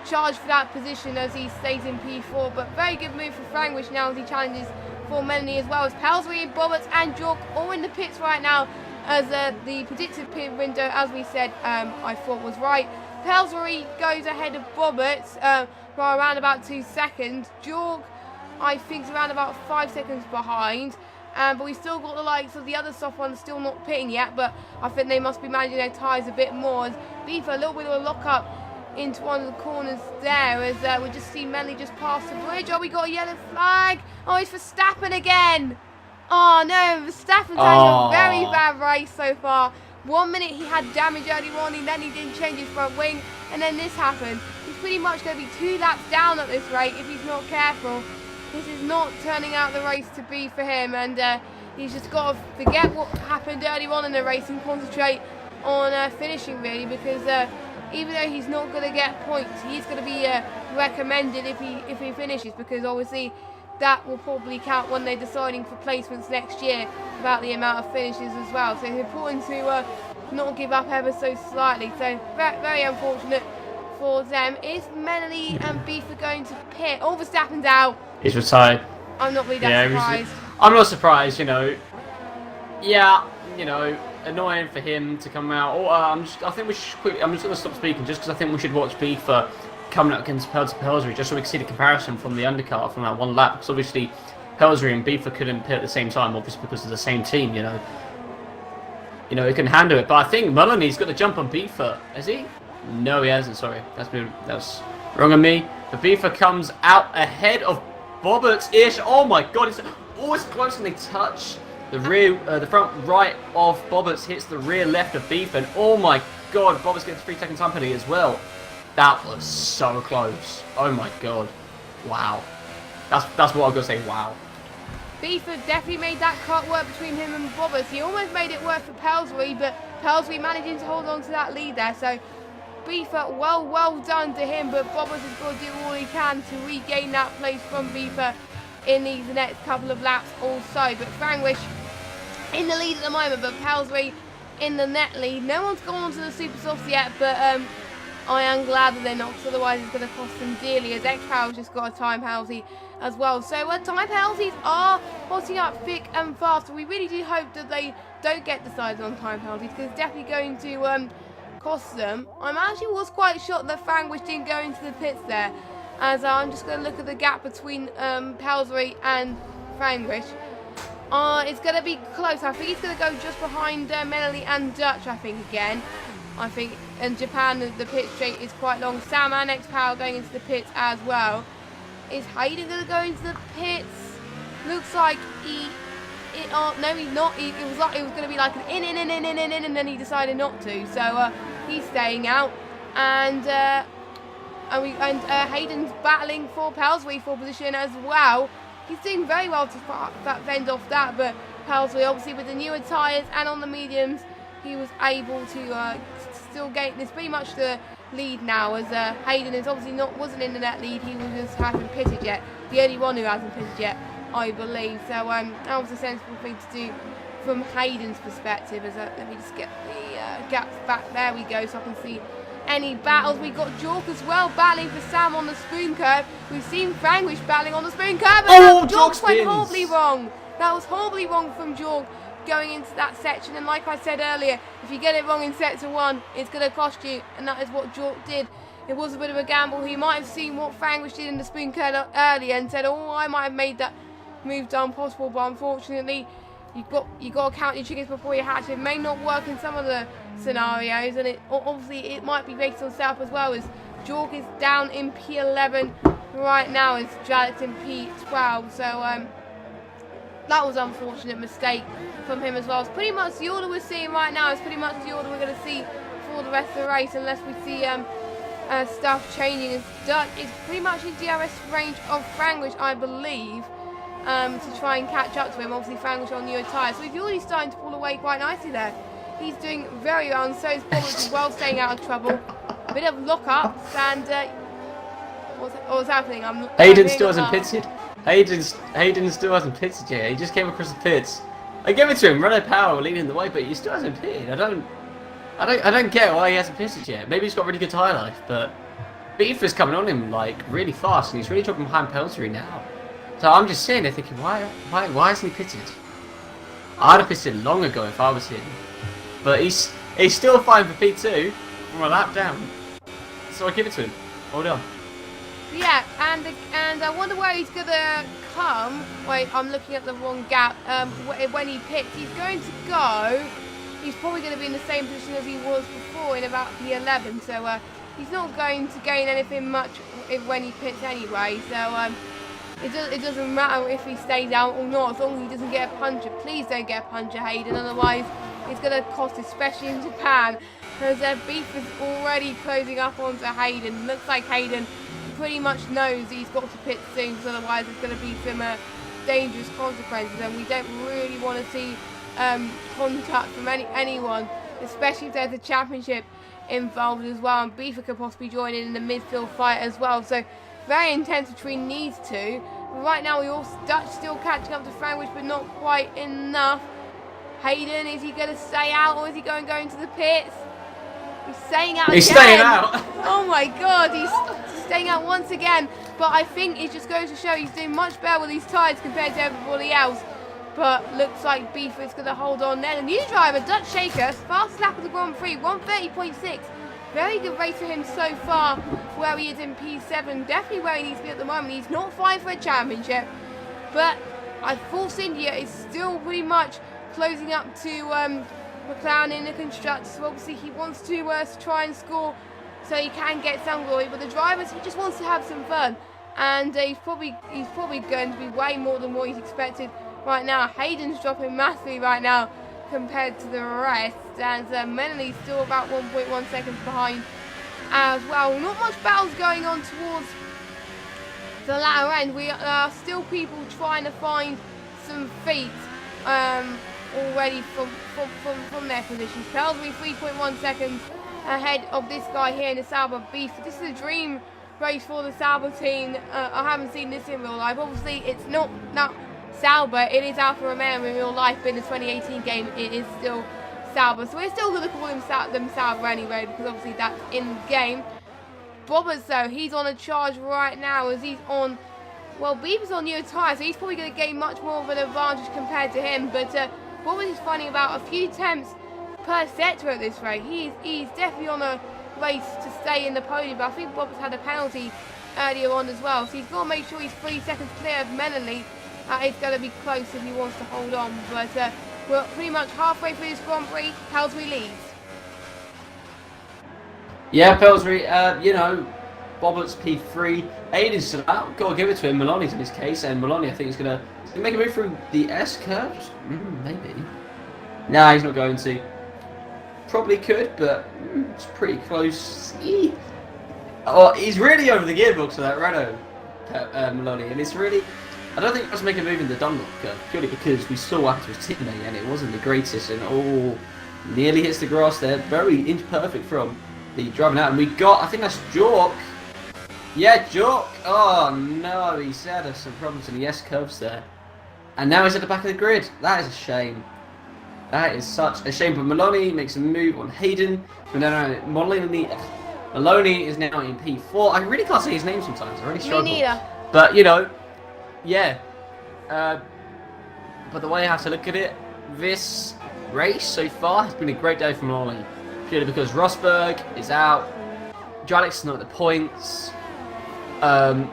charge for that position as he stays in P4, but very good move for Franglish now as he challenges for Melanie as well as Pelsbury, Bobbitt and Jork all in the pits right now, as the predicted pit window, as we said, I thought was right. Pelsbury goes ahead of Bobbitt by around about 2 seconds. Jork, I think, is around about 5 seconds behind. But we still got the likes of the other soft ones still not pitting yet, but I think they must be managing their tyres a bit more. As Beaver, a little bit of a lock-up into one of the corners there, as we just see Melanie just pass the bridge. Oh, we got a yellow flag. Oh, it's Verstappen again. Oh no, Verstappen's had a very bad race so far. 1 minute he had damage early on, and then he didn't change his front wing, and then this happened. He's pretty much going to be 2 laps down at this rate if he's not careful. This is not turning out the race to be for him, and he's just got to forget what happened early on in the race and concentrate on finishing, really, because even though he's not going to get points, he's going to be recommended if he finishes, because obviously that will probably count when they're deciding for placements next year about the amount of finishes as well. So it's important to not give up ever so slightly. So very, very unfortunate for them. Is Menely and Beefer going to pit? Oh, Verstappen's out. He's retired. I'm not really that surprised. I'm not surprised, you know. Yeah, you know, annoying for him to come out. Or I think we should quickly. I'm just going to stop speaking just because I think we should watch Beefer coming up against Pelsbury just so we can see the comparison from the undercar from that one lap. Because obviously Pelsbury and Beefer couldn't pit at the same time, obviously because of the same team, you know. You know, he can handle it. But I think Mullany's got the jump on Beefer. Has he? No, he hasn't. Sorry, that's wrong on me. But Beefer comes out ahead of Bobbert-ish. Oh my God! It's always close and they touch. The rear, the front right of Bobberts hits the rear left of Beefer, and oh my God, Bobberts gets 3-second time penalty as well. That was so close. Oh my God! Wow, that's what I've got to say. Wow. Beefer definitely made that cut work between him and Bobberts. He almost made it work for Pelsbury, but Pelsbury managing to hold on to that lead there. So Beefer, well done to him, but Bobberts has got to do all he can to regain that place from Beefer in these next couple of laps also. But Frangwish in the lead at the moment, but Pelsbury in the net lead. No one's gone onto the super softs yet, but I am glad that they're not, because otherwise it's going to cost them dearly, as X-Power's just got a time penalty as well. So time penalties are hotting up thick and fast. We really do hope that they don't get decided on time penalties, because it's definitely going to cost them. I'm actually was quite shocked that Frangwish didn't go into the pits there, as I'm just going to look at the gap between Pelsbury and Frangwish. It's going to be close. I think he's going to go just behind Menely and Dutch, I think, again. I think in Japan the pit straight is quite long. Sam and X-Power going into the pits as well. Is Hayden going to go into the pits? Looks like no, he's not. It was going to be like an in, and then he decided not to. So he's staying out, and Hayden's battling for Pelsbury for position as well. He's doing very well to fend off that, but Pelsbury, obviously with the newer tyres and on the mediums, he was able to still gain. It's pretty much the lead now, as Hayden is obviously wasn't in the net lead. He hasn't pitted yet. The only one who hasn't pitted yet, I believe. So that was a sensible thing to do from Hayden's perspective. As let me just get the gaps back. There we go, so I can see any battles. We got Jork as well battling for Sam on the spoon curve. We've seen Frangwish battling on the spoon curve, and Jork went horribly wrong. That was horribly wrong from Jork going into that section, and like I said earlier, if you get it wrong in sector 1, it's going to cost you, and that is what Jork did. It was a bit of a gamble. He might have seen what Frangwish did in the spoon curve earlier and said, oh, I might have made that move done possible, but unfortunately you got to count your chickens before you hatch. It may not work in some of the scenarios, and obviously it might be based on self as well, as Jork is down in P11 right now, as Jalix in P12. So that was an unfortunate mistake from him as well. It's pretty much the order we're seeing right now. It's pretty much the order we're going to see for the rest of the race, unless we see stuff changing. It's pretty much in DRS range of Frangwish, I believe, to try and catch up to him. Obviously Frangwish on newer tyres, so he's already starting to pull away quite nicely there. He's doing very well, and so is Bobbert as well, staying out of trouble. A bit of lock-ups, and what's happening? Hayden still hasn't pitted. Hayden still hasn't pitted yet. He just came across the pits. I give it to him. Renault Power leading the way, but he still hasn't pitted. I don't get why he hasn't pitted yet. Maybe he's got really good tyre life, but Beefer's coming on him like really fast, and he's really dropping behind Pelsbury now. So I'm just sitting there thinking, why hasn't he pitted? I'd have pitted long ago if I was him. But he's still fine for P2 from a lap down. So I give it to him. Hold on. Yeah, and I wonder where he's gonna come. Wait, I'm looking at the wrong gap. When he picks, he's going to go. He's probably going to be in the same position as he was before, in about the 11. So he's not going to gain anything much when he picks anyway. So it doesn't matter if he stays out or not, as long as he doesn't get a puncher. Please don't get a puncher, Hayden. Otherwise, it's going to cost, especially in Japan, as their beef is already closing up onto Hayden. Looks like Hayden pretty much knows he's got to pit soon, because otherwise there's going to be some dangerous consequences, and we don't really want to see contact from anyone, especially if there's a championship involved as well, and Beefer could possibly join in the midfield fight as well. So very intense between these two. Right now, Dutch still catching up to Frank, but not quite enough. Hayden, is he going to stay out or is he going to the pits? He's staying out He's again. staying out. Oh my God, he's staying out once again. But I think it just goes to show he's doing much better with these tyres compared to everybody else. But looks like Beefort's going to hold on there. The new driver, Dutch Shaker, fastest lap of the Grand Prix, 1:30.6. Very good race for him so far, where he is in P7. Definitely where he needs to be at the moment. He's not fighting for a championship. But Force India is still pretty much closing up to McLaren in the constructors. So obviously he wants to try and score so he can get some glory. But the drivers, he just wants to have some fun. And he's probably going to be way more than what he's expected right now. Hayden's dropping massively right now compared to the rest, as Meneley's still about 1.1 seconds behind as well. Not much battles going on towards the latter end. We are still people trying to find some feet already from their positions. Pelsbury 3.1 seconds ahead of this guy here in the Sauber Beast. This is a dream race for the Sauber team. I haven't seen this in real life. Obviously, it's not Sauber, it is Alfa Romeo in real life, but in the 2018 game it is still Sauber. So we're still going to call them Sauber anyway, because obviously that's in the game. Bobbers though, he's on a charge right now as he's on, well, Beaver's on newer tyres, so he's probably going to gain much more of an advantage compared to him. But Bobbers is finding about a few attempts per sector at this rate. He's definitely on a race to stay in the podium, but I think Bobbers had a penalty earlier on as well, so he's got to make sure he's 3 seconds clear of Meneley. It's going to be close if he wants to hold on, but we're pretty much halfway through this Grand Prix. Pelsbury leads. Yeah, Pelsbury, you know, Bobbert's P3, Aiden's still out, got to give it to him, Maloney's in this case, and Maloney I think is going to make a move through the S curves, maybe. Nah, he's not going to. Probably could, but it's pretty close. Oh, he's really over the gearbox of that Renault, Maloney, and it's really... I don't think he was to make a move in the Dunlop curve, purely because we saw what happened to his teammate and it wasn't the greatest, and nearly hits the grass there. Very imperfect from the driving out, and we got, I think that's Jork. Yeah, Jork. Oh no, he's had some problems in the S curves there. And now he's at the back of the grid. That is a shame. That is such a shame. But Maloney makes a move on Hayden. Maloney is now in P4. I really can't say his name sometimes. I really struggle. Me neither. But, you know, yeah. But the way I have to look at it, this race so far has been a great day for Maloney. Purely because Rosberg is out. Jalek's is not at the points.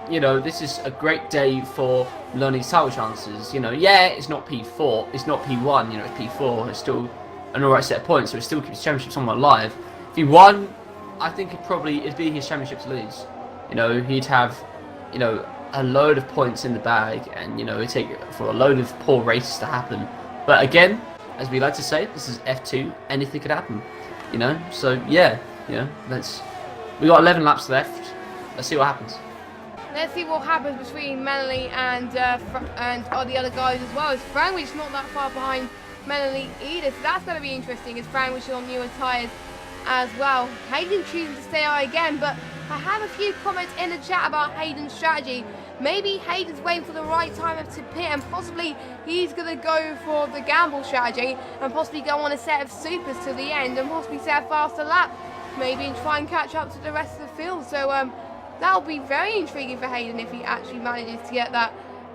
You know, this is a great day for Maloney's title chances. You know, yeah, it's not P4, it's not P1, you know, it's P4. It's still an alright set of points, so it still keeps his championship somewhat alive. If he won, I think it'd be his championship to lose. You know, he'd have, you know, a load of points in the bag, and you know, it'd take for a load of poor races to happen. But again, as we like to say, this is F2, anything could happen. You know, so yeah, you know, we got 11 laps left. Let's see what happens. Let's see what happens between Meneley and all the other guys as well. As Franwich's not that far behind Meneley either, so that's going to be interesting as Franwich is on newer tyres as well. Hayden choosing to stay out again, but I have a few comments in the chat about Hayden's strategy. Maybe Hayden's waiting for the right time to pit, and possibly he's going to go for the gamble strategy and possibly go on a set of supers to the end and possibly set a faster lap, maybe, and try and catch up to the rest of the field. So that'll be very intriguing for Hayden if he actually manages to get that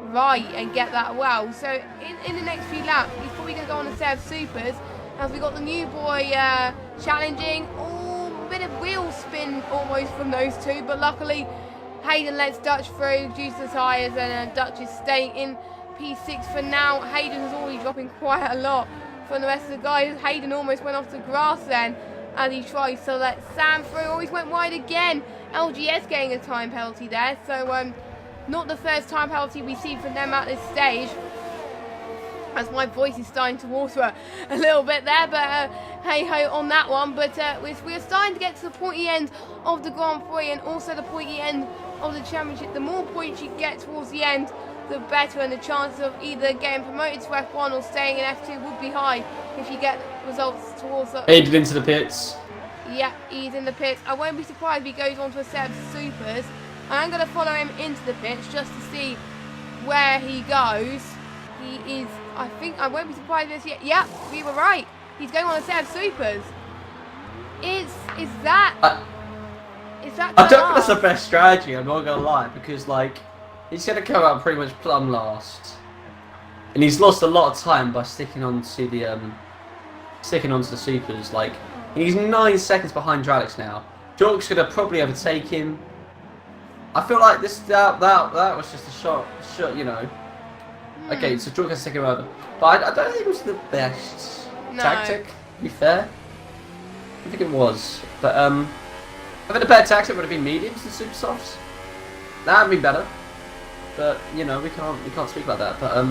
right and get that well. So in the next few laps, he's probably going to go on a set of supers, as we got the new boy challenging. A bit of wheel spin almost from those two, but luckily Hayden lets Dutch through due to the tyres, and Dutch is staying in P6 for now. Hayden's already dropping quite a lot from the rest of the guys. Hayden almost went off the grass then as he tries to let Sam through. Always went wide again. LGS getting a time penalty there, so not the first time penalty we see from them at this stage, as my voice is starting to water a little bit there, but hey ho on that one. But we're starting to get to the pointy end of the Grand Prix, and also the pointy end of the championship. The more points you get towards the end, the better, and the chances of either getting promoted to F1 or staying in F2 would be high if you get results towards the... Aided into the pits. Yeah, he's in the pits. I won't be surprised if he goes on to a set of supers. I am going to follow him into the pits just to see where he goes, he is, I think, I won't be surprised if this yet. Yep, we were right. He's going on a set of supers. Is that I don't think that's the best strategy, I'm not gonna lie, because like he's gonna come out pretty much plumb last, and he's lost a lot of time by sticking onto the supers. Like he's 9 seconds behind Dralix now. Jork's gonna probably overtake him. I feel like that was just a shot, you know. Okay, so Jork has to take him over, but I don't think it was the best tactic. To be fair, I think it was, but I think the better tactic would have been mediums and super softs. That would be better, but you know we can't speak about that. But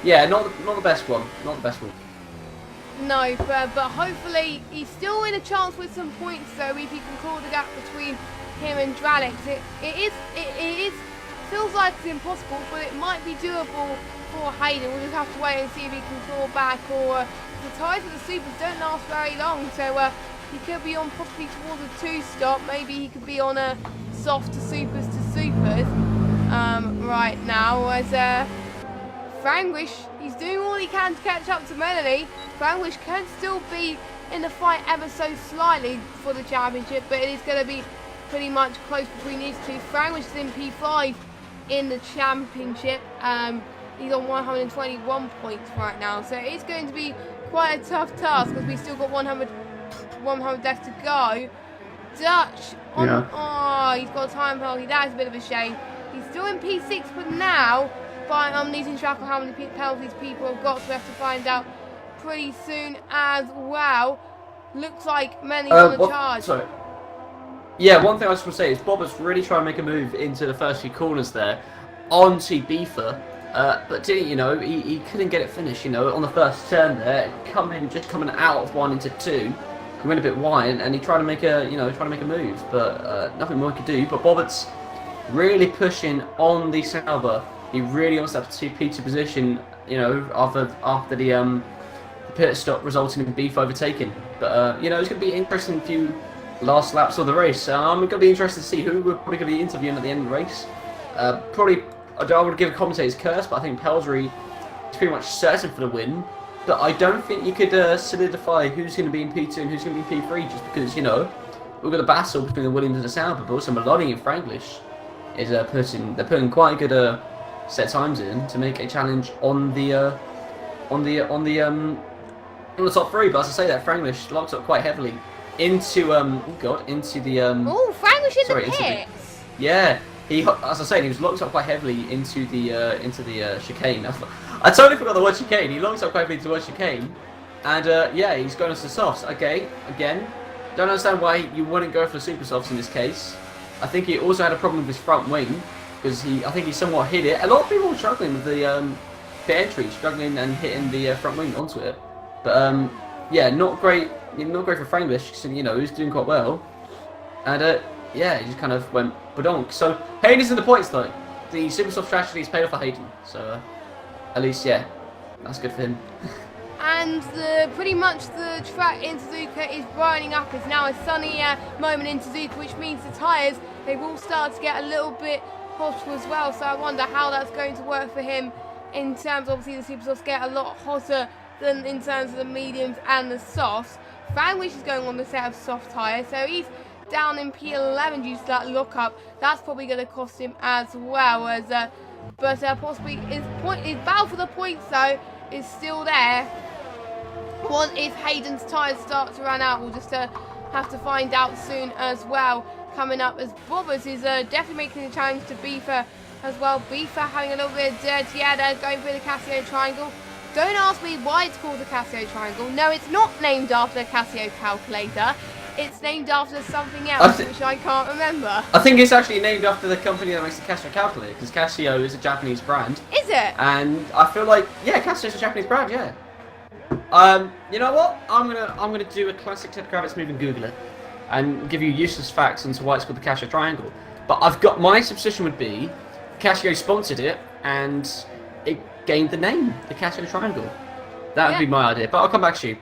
yeah, not the best one, not the best one. No, but hopefully he's still in a chance with some points though. If he can claw the gap between him and Dralix, it is feels like it's impossible, but it might be doable for Hayden. We'll just have to wait and see if he can claw back. Or the ties of the supers don't last very long, so he could be on possibly towards a 2-stop. Maybe he could be on a soft to supers right now. As Franglish, he's doing all he can to catch up to Melanie. Franglish can still be in the fight ever so slightly for the championship, but it is going to be pretty much close between these two. Franglish is in P5 in the championship. He's on 121 points right now, so it's going to be quite a tough task because we've still got 100 left to go. Dutch on, he's got a time penalty. That is a bit of a shame. He's still in P6 for now, but I'm losing track of how many penalties people have got, so we have to find out pretty soon as well. Looks like Manny's on the charge. Sorry. Yeah, one thing I was going to say is Bobber's really trying to make a move into the first few corners there onto Beefer, but didn't, you know, he couldn't get it finished, you know, on the first turn there, coming out of 1 into 2. He went a bit wide and he tried to make a move, but nothing more he could do. But Bobbert's really pushing on the Sauber. He really wants that P2 position, you know, after the pit stop resulting in Beef overtaking. But you know, it's going to be an interesting few last laps of the race. I'm going to be interested to see who we're probably going to be interviewing at the end of the race. Probably, I don't want to give a commentator's curse, but I think Pelsbury is pretty much certain for the win. But I don't think you could solidify who's going to be in P2 and who's going to be in P3 just because, you know, we've got a battle between the Williams and the Sauber, but also Meloni and Franglish is putting quite good set times in to make a challenge on the top 3. But as I say, that Franglish locked up quite heavily into into the Franglish in the pits. Yeah, as I said, he was locked up quite heavily into the chicane. I totally forgot the word chicane. He locked up quite heavily into the word chicane, and yeah, he's going to the softs. Okay, again, don't understand why you wouldn't go for the super softs in this case. I think he also had a problem with his front wing because I think he somewhat hit it. A lot of people were struggling with the entry, struggling and hitting the front wing onto it. But yeah, not great for Franglish. So, you know, he was doing quite well, and yeah, he just kind of went badonk. So Hayden's in the points though. The super soft strategy is paid off for Hayden. So at least, yeah, that's good for him. And pretty much the track in Suzuka is brightening up. It's now a sunny moment in Suzuka, which means the tyres, they will start to get a little bit hotter as well. So I wonder how that's going to work for him in terms, obviously the super softs get a lot hotter than in terms of the mediums and the softs. Franglish is going on the set of soft tyres, so he's down in P11 due to that lock-up. That's probably going to cost him as well. But possibly his battle for the points though is still there. Once if Hayden's tyres start to run out, we'll just have to find out soon as well. Coming up as Bobbers is definitely making a challenge to Beefer as well. Beefer having a little bit of dirt. Yeah, they're going for the Casio triangle. Don't ask me why it's called the Casio triangle. No, it's not named after the Casio calculator. It's named after something else, which I can't remember. I think it's actually named after the company that makes the Casio calculator, because Casio is a Japanese brand. Is it? And I feel like, yeah, Casio is a Japanese brand, yeah. You know what? I'm gonna do a classic Ted Kravitz move and Google it, and give you useless facts into why it's called the Casio triangle. But I've got my suspicion would be Casio sponsored it, and it gained the name, the Casio triangle. That would be my idea. But I'll come back to you.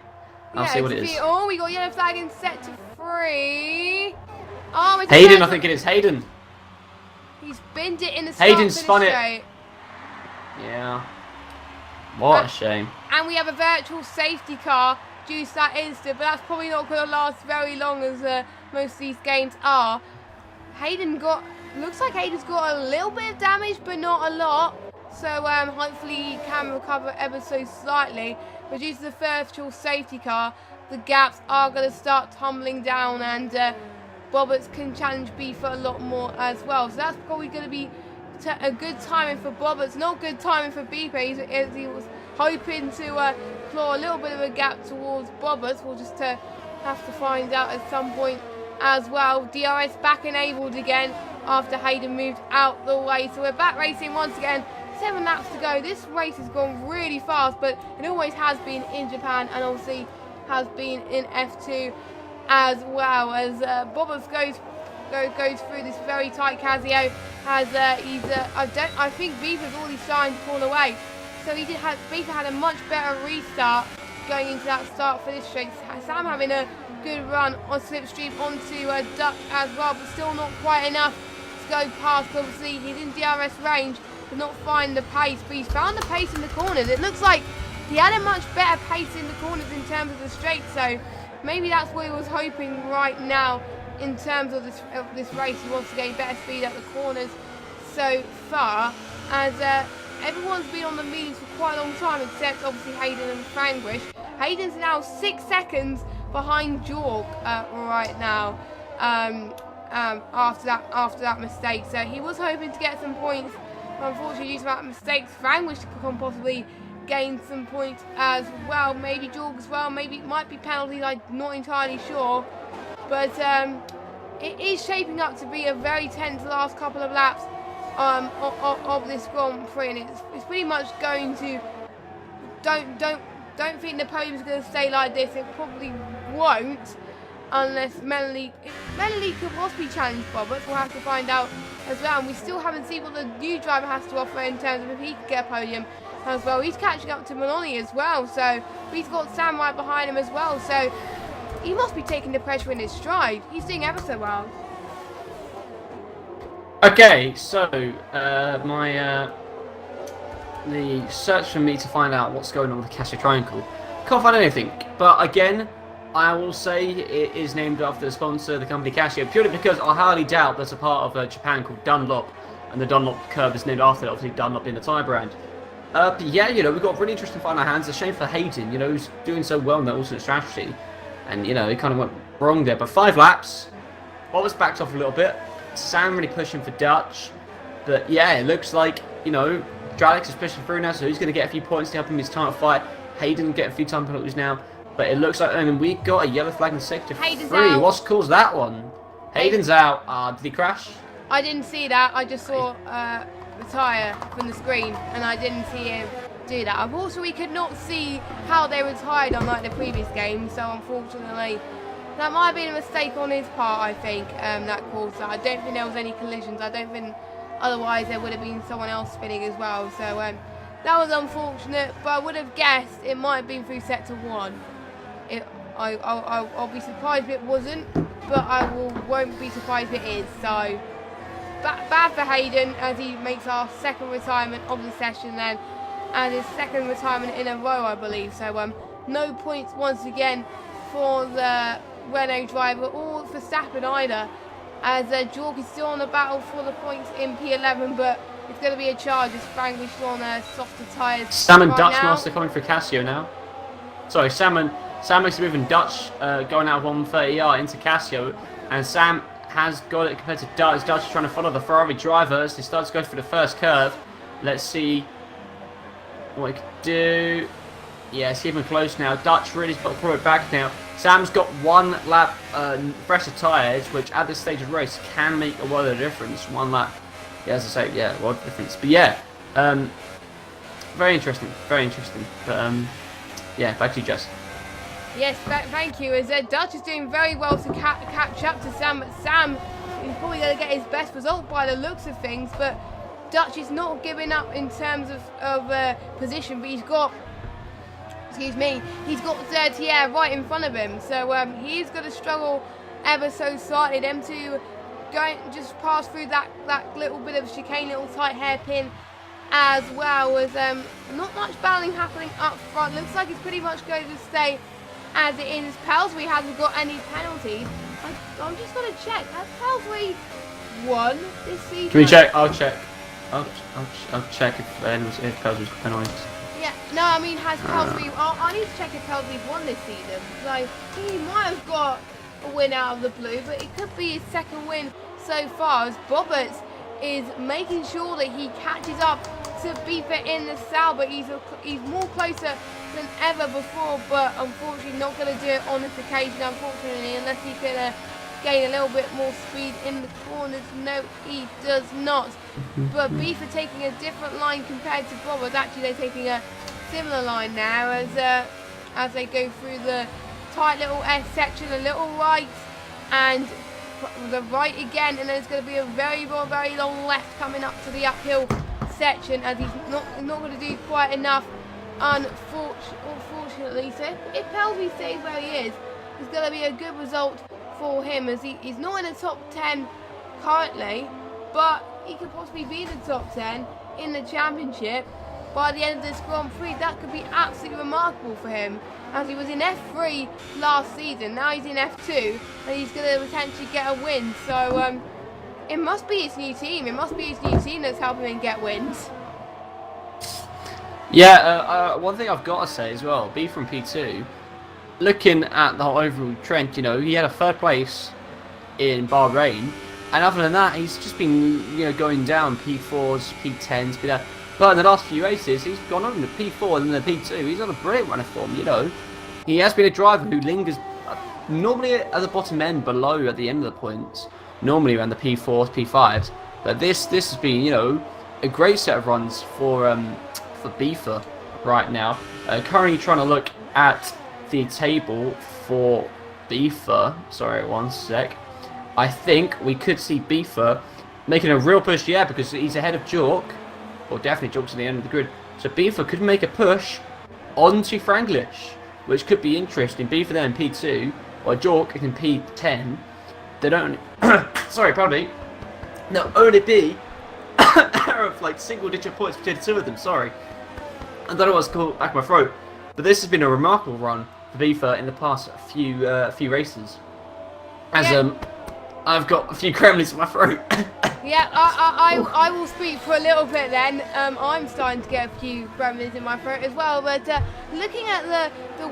I'll see what it is. Oh, we got yellow flag in set to 3. Oh, it's Hayden, I think it is Hayden. He's binned it in the start. Hayden spun it. Yeah. What a shame. And we have a virtual safety car due to that incident, but that's probably not going to last very long, as most of these games are. Looks like Hayden's got a little bit of damage, but not a lot. So hopefully he can recover ever so slightly. But due to the virtual safety car, the gaps are going to start tumbling down, and Bobbers can challenge Beef a lot more as well. So that's probably going to be a good timing for Bobbers. Not good timing for Beef, as he was hoping to claw a little bit of a gap towards Bobbers. We'll just have to find out at some point as well. DRS back enabled again after Hayden moved out the way. So we're back racing once again. 7 laps to go. This race has gone really fast, but it always has been in Japan, and obviously has been in F2 as well. As Bobbers goes through this very tight Casio, as I think Beaver's already starting to pull away. So Beaver had a much better restart going into that start-finish race. Sam having a good run on slipstream onto Duck as well, but still not quite enough to go past. Obviously he's in DRS range, but not find the pace, but he's found the pace in the corners. It looks like he had a much better pace in the corners in terms of the straight, so maybe that's what he was hoping right now in terms of this race. He wants to gain better speed at the corners so far, as everyone's been on the mediums for quite a long time, except obviously Hayden and Franglish. Hayden's now 6 seconds behind Jorg right now, after that mistake. So he was hoping to get some points, but unfortunately due to that mistake, Franglish can possibly gain some points as well. Maybe Jorg as well. Maybe it might be penalties. I'm not entirely sure, but it is shaping up to be a very tense last couple of laps of this Grand Prix, and it's pretty much going to. Don't think the podium's going to stay like this. It probably won't, unless Menley could possibly challenge Bobbers. We'll have to find out as well. And we still haven't seen what the new driver has to offer in terms of if he can get a podium as well. He's catching up to Maloney as well, so he's got Sam right behind him as well. So he must be taking the pressure in his stride. He's doing ever so well. Okay, so the search for me to find out what's going on with the Casio Triangle. Can't find anything, but again, I will say it is named after the sponsor, the company Casio, purely because I highly doubt there's a part of Japan called Dunlop, and the Dunlop curve is named after it, obviously Dunlop being the tyre brand. But yeah, we've got a really interesting fight in our hands. A shame for Hayden, who's doing so well in the alternate strategy, and he kind of went wrong there. But 5 laps, Bobbers backed off a little bit. Sam really pushing for Dutch, but yeah, it looks like Dralix is pushing through now, so he's going to get a few points to help him in his time fight. Hayden get a few time penalties now, but it looks like, and we got a yellow flag in sector 3. What's caused that one? Hayden's out. Did he crash? I didn't see that. I just saw the tyre from the screen, and I didn't see him do that. Unfortunately, we could not see how they retired unlike the previous game, so unfortunately that might have been a mistake on his part, I think, that caused that. I don't think there was any collisions. I don't think otherwise there would have been someone else spinning as well. So that was unfortunate, but I would have guessed it might have been through sector 1. I'll be surprised if it wasn't, but I won't be surprised if it is. So bad for Hayden, as he makes our second retirement of the session then, and his second retirement in a row, I believe. So no points once again for the Renault driver or for Verstappen either, as Jorg is still on the battle for the points in P11, but it's going to be a charge as Franglish on softer tyres. Sam and Dutch Master coming for Casio now. Sorry, Sam makes a move, and Dutch going out of 130R into Casio, and Sam has got it compared to Dutch. Dutch is trying to follow the Ferrari driver as he starts to go for the first curve. Let's see what he can do. Yeah, it's even close now. Dutch really's got to pull it back now. Sam's got 1 lap fresher tyres, which at this stage of the race can make a world of difference. 1 lap, yeah, as I say, yeah, world of difference. But yeah, very interesting, very interesting. But yeah, back to you, Jess. Yes, thank you. As Dutch is doing very well to catch up to Sam, but Sam is probably going to get his best result by the looks of things. But Dutch is not giving up in terms of position, but he's got. He's got Thierry right in front of him, so he's going to struggle ever so slightly. Them two just pass through that little bit of chicane, little tight hairpin as well as not much battling happening up front. Looks like it's pretty much going to stay as it is. Pelsbury hasn't got any penalties. I'm just going to check. Has Pelsbury won this season? Can we check? I'll check. I'll check if Pelsbury's got penalties. Yeah, no, I mean, has Pelsbury... I need to check if Pelsbury's won this season. So, he might have got a win out of the blue, but it could be his second win so far, as Roberts is making sure that he catches up to Beefer in the Sauber. He's more closer than ever before, but unfortunately not going to do it on this occasion, unfortunately, unless he can gain a little bit more speed in the corners. No, he does not. But Beefer taking a different line compared to Roberts. Actually, they're taking a similar line now as they go through the tight little S section, a little right, and the right again, and then it's going to be a very long left coming up to the uphill section, as he's not going to do quite enough, unfortunately. So if Pelsbury stays where he is, it's going to be a good result for him, as he's not in the top 10 currently, but he could possibly be in the top 10 in the championship by the end of this Grand Prix. That could be absolutely remarkable for him, as he was in F3 last season. Now he's in F2, and he's going to potentially get a win. So it must be his new team. It must be his new team that's helping him get wins. Yeah, one thing I've got to say as well, B from P2, looking at the whole overall trend, you know, he had a third place in Bahrain, and other than that, he's just been, you know, going down P4s, P10s, P9. But in the last few races, he's gone on to P4 and then the P2. He's on a brilliant run of form, you know. He has been a driver who lingers normally at the bottom end, below at the end of the points, normally around the P4s, P5s. But this has been, you know, a great set of runs for Beefer right now. Currently trying to look at the table for Beefer. Sorry, one sec. I think we could see Beefer making a real push, yeah, because he's ahead of Jork. Or definitely Jork's at the end of the grid. So Beefer could make a push onto Franglish, which could be interesting. Beefer there in P2, or Jork in P10. They don't... sorry, pardon me. They'll only be of like single-digit points between the two of them, sorry. I don't know what's called back in my throat. But this has been a remarkable run for Beefer in the past few races. As I've got a few Kremlins in my throat. Yeah, I will speak for a little bit then. I'm starting to get a few gremlins in my throat as well. But looking at the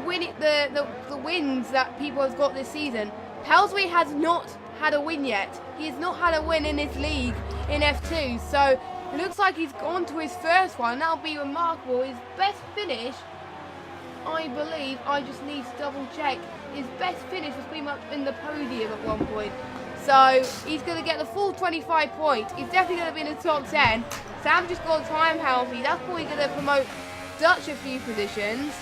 wins that people have got this season, Pelsbury has not had a win yet. He has not had a win in this league in F2. So it looks like he's gone to his first one. That'll be remarkable. His best finish, I believe, I just need to double check. His best finish was pretty much in the podium at one point. So he's going to get the full 25 points. He's definitely going to be in the top 10. Sam just got a time penalty. That's probably going to promote Dutch a few positions.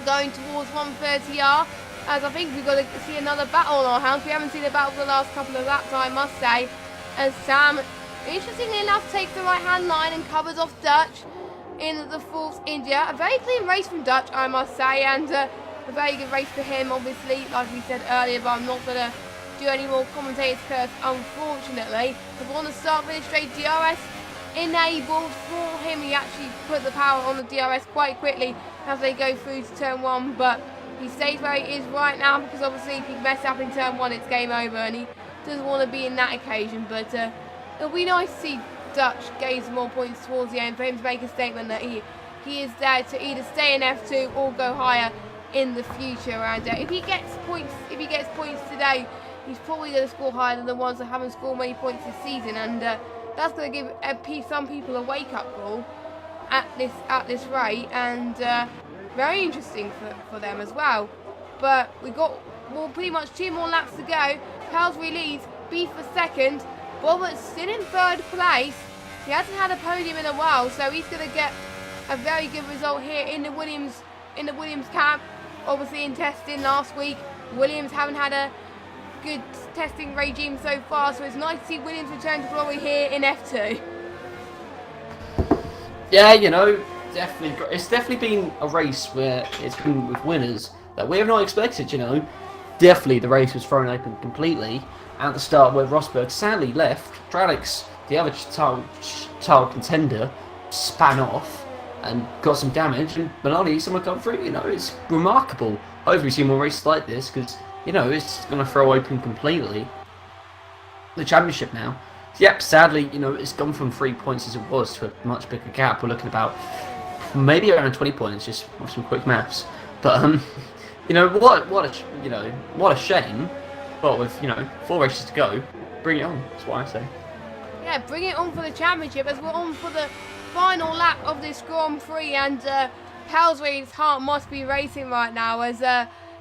Going towards 130R. As I think we've got to see another battle on our hands. We haven't seen a battle for the last couple of laps, I must say. As Sam, interestingly enough, takes the right-hand line and covers off Dutch in the fourth India. A very clean race from Dutch, I must say. And a very good race for him, obviously, like we said earlier. But I'm not going to do any more commentators curse, unfortunately. But on the start finish straight, DRS enabled for him. He actually put the power on the DRS quite quickly as they go through to turn 1, but he stays where he is right now, because obviously if he messes up in turn 1, it's game over, and he doesn't want to be in that occasion. But it'll be nice to see Dutch gain some more points towards the end, for him to make a statement that he is there to either stay in F2 or go higher in the future. And if he gets points today, he's probably going to score higher than the ones that haven't scored many points this season, and that's going to give some people a wake-up call at this rate, and very interesting for them as well. But we've got pretty much 2 more laps to go. Pelsbury leads, Beefer second, Roberts still in third place. He hasn't had a podium in a while, so he's going to get a very good result here in the Williams camp. Obviously in testing last week, Williams haven't had a good testing regime so far, so it's nice to see Williams return to glory here in F2. Yeah, you know, it's definitely been a race where it's been with winners that we have not expected, you know. Definitely the race was thrown open completely at the start, where Rosberg sadly left. Tralix, the other title contender, span off and got some damage, and Milani someone come through. You know, it's remarkable. Hopefully we see more races like this, because you know it's going to throw open completely the championship now. Yep, sadly, you know, it's gone from 3 points as it was to a much bigger gap. We're looking about maybe around 20 points, just with some quick maths. But you know, what a shame. But with 4 races to go, bring it on. That's what I say. Yeah, bring it on for the championship, as we're on for the final lap of this Grand Prix, and Pelsry's heart must be racing right now, as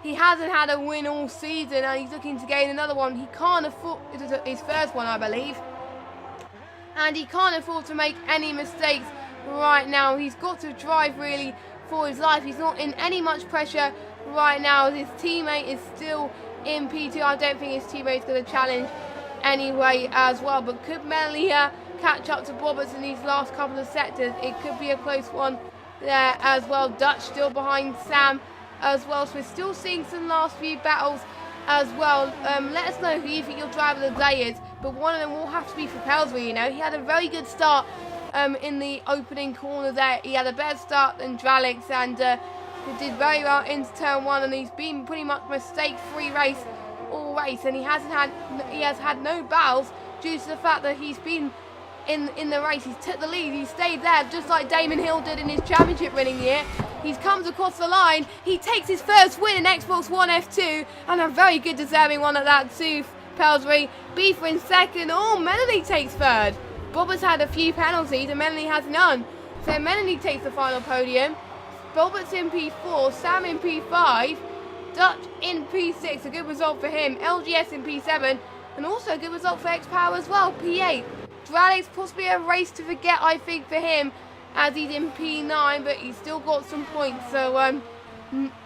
he hasn't had a win all season and he's looking to gain another one. He can't afford, it is his first one, I believe, and he can't afford to make any mistakes right now. He's got to drive really for his life. He's not in any much pressure right now, as his teammate is still in P2. I don't think his teammate's going to challenge anyway as well, but could Melly catch up to Bobbers in these last couple of sectors? It could be a close one there as well. Dutch still behind Sam as well, so we're still seeing some last few battles as well. Let us know who you think your driver of the day is, but one of them will have to be for Pelsry. You know, he had a very good start in the opening corner there. He had a better start than Dralix, and he did very well into turn 1, and he's been pretty much mistake-free all race, and he has had no battles due to the fact that he's been in the race. He's took the lead, he stayed there, just like Damon Hill did in his championship winning year. He comes across the line, he takes his first win in Xbox One F2, and a very good deserving one at that too. Pelsry, Beaver in second. Oh, Melanie takes third. Bobbers had a few penalties and Melanie has none, so Melanie takes the final podium. Roberts in P4, Sam in P5, Dutch in P6, a good result for him. LGS in P7, and also a good result for X-Power as well, P8. Dralix, possibly a race to forget, I think, for him, as he's in P9, but he's still got some points, so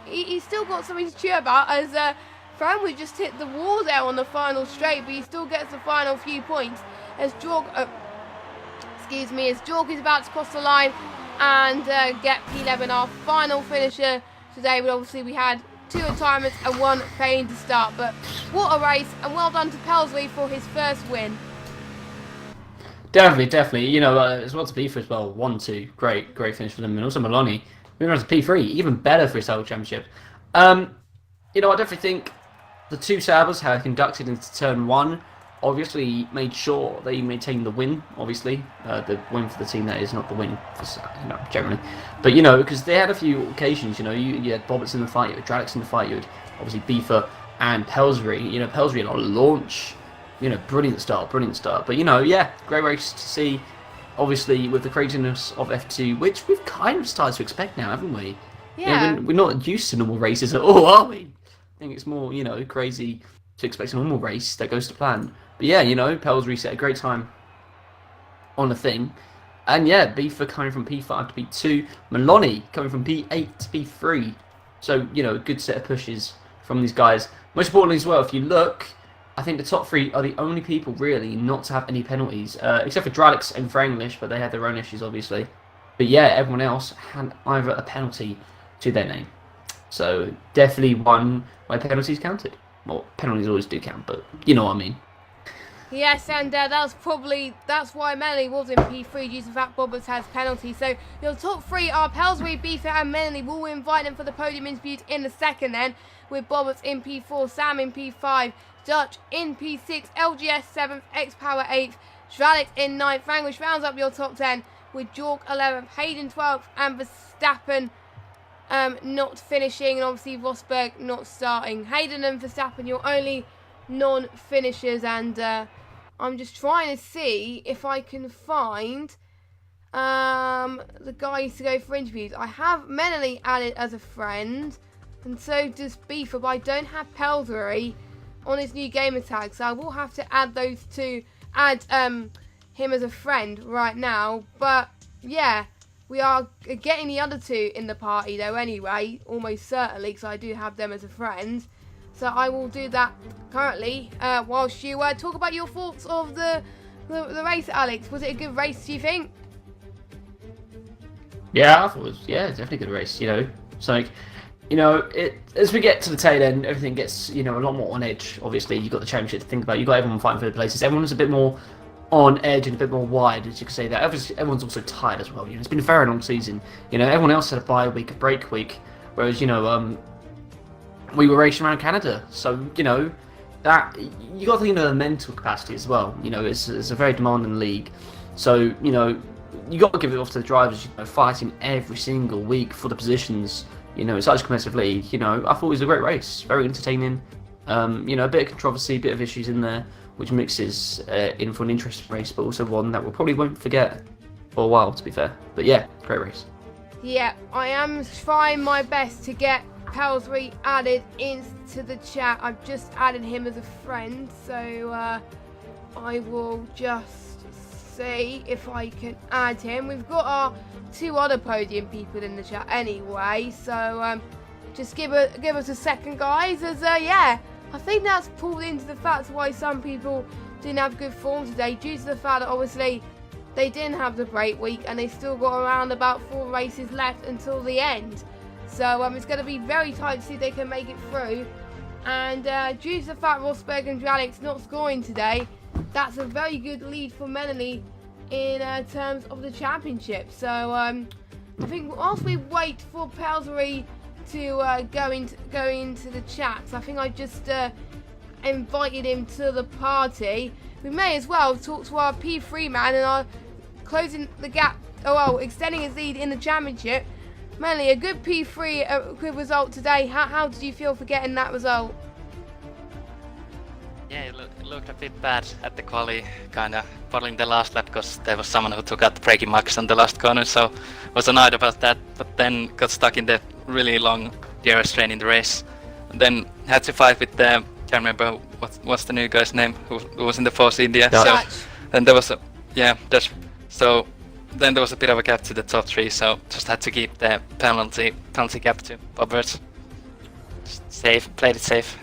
he's still got something to cheer about, as Franwood just hit the wall there on the final straight, but he still gets the final few points, as Jorg is about to cross the line and get P11, our final finisher today. But obviously we had 2 retirements and 1 failing to start, but what a race, and well done to Pelsry for his first win. Definitely. You know, as well to P4 as well. 1-2, great finish for them, and also Milani moving on to P3, even better for his whole championship. You know, I definitely think the 2 Sabres have conducted into turn 1. Obviously, made sure they maintained the win. Obviously, the win for the team, that is, not the win for, generally. But because they had a few occasions. You had Bobbits in the fight, you had Dralix in the fight, you had obviously Beaver and Pelsry. Pelsry on a launch. Brilliant start. But yeah, great race to see. Obviously, with the craziness of F2, which we've kind of started to expect now, haven't we? Yeah. We're not used to normal races at all, are we? I think it's more, crazy to expect a normal race that goes to plan. But yeah, Pelsry set a great time on the thing. And yeah, Beaver coming from P5 to P2. Milani coming from P8 to P3. So, a good set of pushes from these guys. Most importantly as well, if you look, I think the top 3 are the only people really not to have any penalties. Except for Dralix and Franglish, but they had their own issues obviously. But yeah, everyone else had either a penalty to their name. So definitely one where penalties counted. Well, penalties always do count, but you know what I mean. Yes, and that's why Melanie was in P3 due to the fact Bobbers has penalties. So your top 3 are Pelsry, Beaver and Melanie. We'll invite them for the podium interviews in a second then, with Bobbers in P4, Sam in P5, Dutch in P6, LGS 7th, X-Power 8th, Dralix in 9th. Franglish rounds up your top 10 with Jorg 11th, Hayden 12th and Verstappen not finishing, and obviously Rosberg not starting. Hayden and Verstappen, your only non-finishers, and I'm just trying to see if I can find the guys to go for interviews. I have Melanie added as a friend, and so does Beaver, but I don't have Pelsry on his new gamer tag, so I will have to add those two, add him as a friend right now. But yeah, we are getting the other 2 in the party though anyway, almost certainly, because I do have them as a friend. So I will do that currently, whilst you talk about your thoughts of the race, Alex. Was it a good race, do you think? Yeah, I thought it was, definitely a good race, It's like, as we get to the tail end, everything gets, a lot more on edge. Obviously, you've got the championship to think about, you've got everyone fighting for the places. Everyone was a bit more on edge and a bit more wide, as you could say that. Obviously, everyone's also tired as well. You know, it's been a very long season. You know, everyone else had a bye week, a break week, whereas, you know, we were racing around Canada. So, you know, that you got to think of the mental capacity as well. You know, it's a very demanding league. So, you know, you got to give it off to the drivers, you know, fighting every single week for the positions. You know, it's such a competitive league. You know, I thought it was a great race, very entertaining. You know, a bit of controversy, a bit of issues in there, which mixes in for an interesting race, but also one that we probably won't forget for a while, to be fair. But yeah, great race. Yeah, I am trying my best to get Pelsbury added into the chat. I've just added him as a friend, so I will just see if I can add him. We've got our 2 other podium people in the chat anyway, so just give us a second, guys, as yeah, I think that's pulled into the fact why some people didn't have good form today, due to the fact that obviously they didn't have the break week and they still got around about 4 races left until the end. So it's going to be very tight to see if they can make it through. And due to the fact Rosberg and Dralix not scoring today, that's a very good lead for Melanie in terms of the championship. So I think whilst we wait for Pelsbury to go into the chat, I think I just invited him to the party. We may as well talk to our P3 man and our closing the gap, extending his lead in the championship. Melanie, a good P3, a good result today. How did you feel for getting that result? Yeah, it looked a bit bad at the quali, kind of following the last lap, because there was someone who took out the braking marks on the last corner, so was annoyed about that, but then got stuck in the really long DRS train in the race. And then had to fight with the, can't remember what's the new guy's name, who was in the Force India. Dutch. So then there was Dutch. So then there was a bit of a gap to the top 3, so just had to keep the penalty gap to Bobert. Played it safe.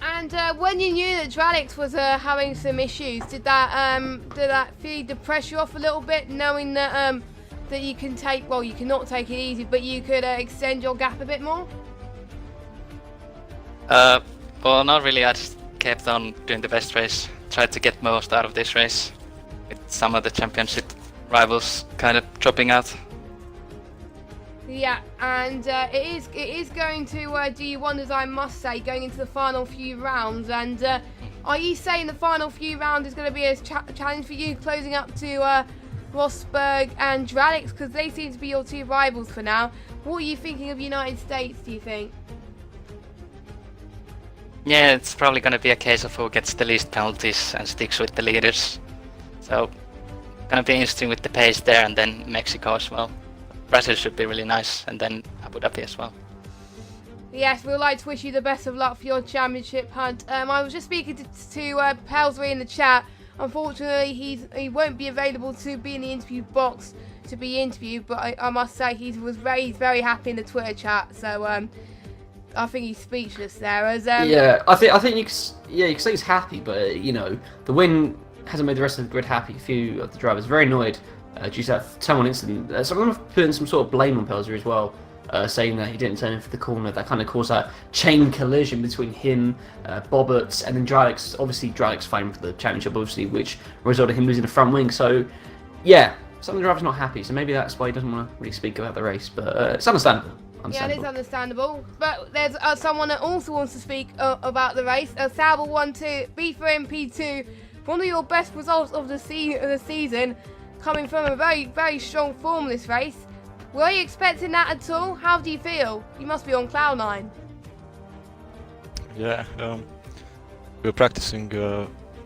And when you knew that Dralix was having some issues, did that feed the pressure off a little bit, knowing that that you can take, well, you cannot take it easy, but you could extend your gap a bit more? Well, not really. I just kept on doing the best race, tried to get most out of this race, with some of the championship rivals kind of dropping out. Yeah, and it is going to do you wonders, I must say, going into the final few rounds. And are you saying the final few rounds is going to be a challenge for you, closing up to Rosberg and Dralix, because they seem to be your 2 rivals for now? What are you thinking of United States, do you think? Yeah, it's probably going to be a case of who gets the least penalties and sticks with the leaders. So, going to be interesting with the pace there, and then Mexico as well. Brazil should be really nice, and then Abu Dhabi as well. Yes, we would like to wish you the best of luck for your championship hunt. I was just speaking to Pelsbury in the chat. Unfortunately, he won't be available to be in the interview box to be interviewed, but I must say he's very happy in the Twitter chat. So I think he's speechless there. As yeah, I think you can say he's happy, but you know, the win hasn't made the rest of the grid happy. A few of the drivers very annoyed due to that turn-on incident. Some of them have put some sort of blame on Pelsbury as well, saying that he didn't turn in for the corner. That kind of caused that chain collision between him, Bobert, and then Dralix. Obviously, Dralix fighting for the championship, obviously, which resulted in him losing the front wing. So, yeah, some of the drivers not happy. So maybe that's why he doesn't want to really speak about the race. But it's understandable. Yeah, it is understandable. But there's someone that also wants to speak about the race. Sauber 1-2, B4MP2. One of your best results of the season, coming from a very strong form this race. Were you expecting that at all? How do you feel? You must be on cloud 9. Yeah, we were practicing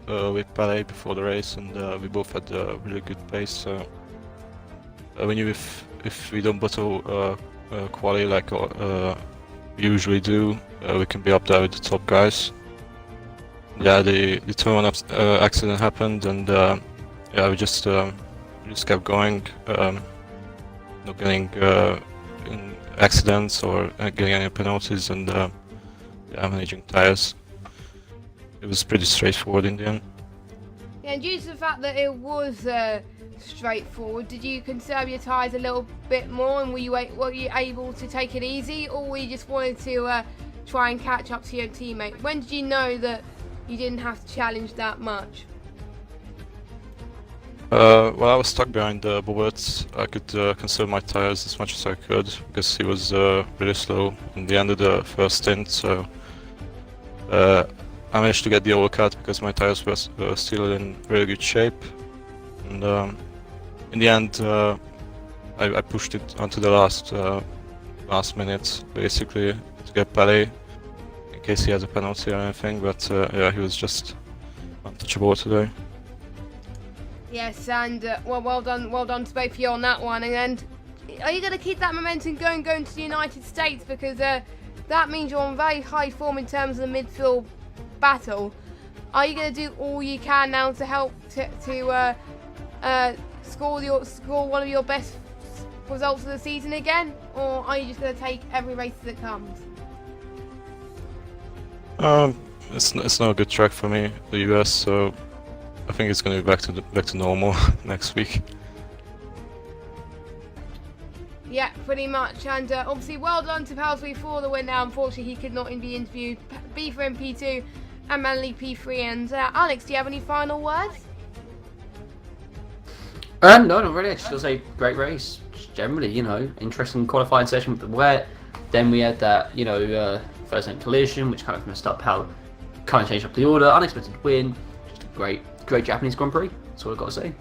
with Palais before the race, and we both had a really good pace. We knew if we don't battle quali like we usually do, we can be up there with the top guys. Yeah, the turn accident happened, and yeah, we just kept going, not getting in accidents or getting any penalties, and yeah, managing tires. It was pretty straightforward in the end. Yeah, and due to the fact that it was straightforward, did you conserve your tyres a little bit more, and were you able to take it easy, or were you just wanted to try and catch up to your teammate? When did you know that you didn't have to challenge that much? While I was stuck behind the bullets, I could conserve my tires as much as I could because he was really slow in the end of the first stint. So I managed to get the overcut because my tires were still in really good shape. And in the end, I pushed it onto the last minute basically to get Palais in case he has a penalty or anything. But yeah, he was just untouchable today. Yes, and well done to both of you on that one. And are you going to keep that momentum going to the United States? Because that means you're on very high form in terms of the midfield battle. Are you going to do all you can now to help to score one of your best results of the season again, or are you just going to take every race as it comes? It's not a good track for me, the US. So I think it's going to be back to normal next week. Yeah, pretty much. And obviously, well done to Palsbury for the win. Now, unfortunately, he could not be interviewed. B for MP2 and Manley P3. And Alex, do you have any final words? No, not really. I just gotta say, great race. Just generally, interesting qualifying session with the wet. Then we had that, first end collision, which kind of messed up how kind of changed up the order. Unexpected win. Just a great Japanese Grand Prix. That's all I've got to say.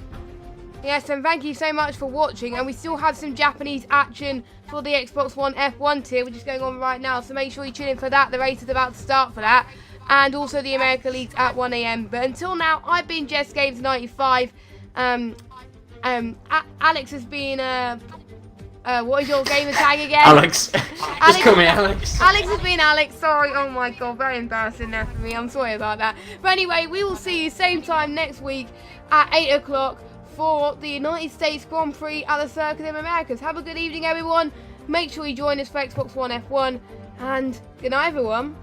Yes, and thank you so much for watching. And we still have some Japanese action for the Xbox One F1 tier, which is going on right now. So make sure you tune in for that. The race is about to start for that. And also the America Leagues at 1 AM. But until now, I've been Jess Games 95. Alex has been what is your gamer tag again? Alex. Just call me Alex. Alex has been Alex. Sorry. Oh my god, very embarrassing there for me. I'm sorry about that. But anyway, we will see you same time next week at 8 o'clock for the United States Grand Prix at the Circuit of Americas. Have a good evening, everyone. Make sure you join us for Xbox One F1. And good night, everyone.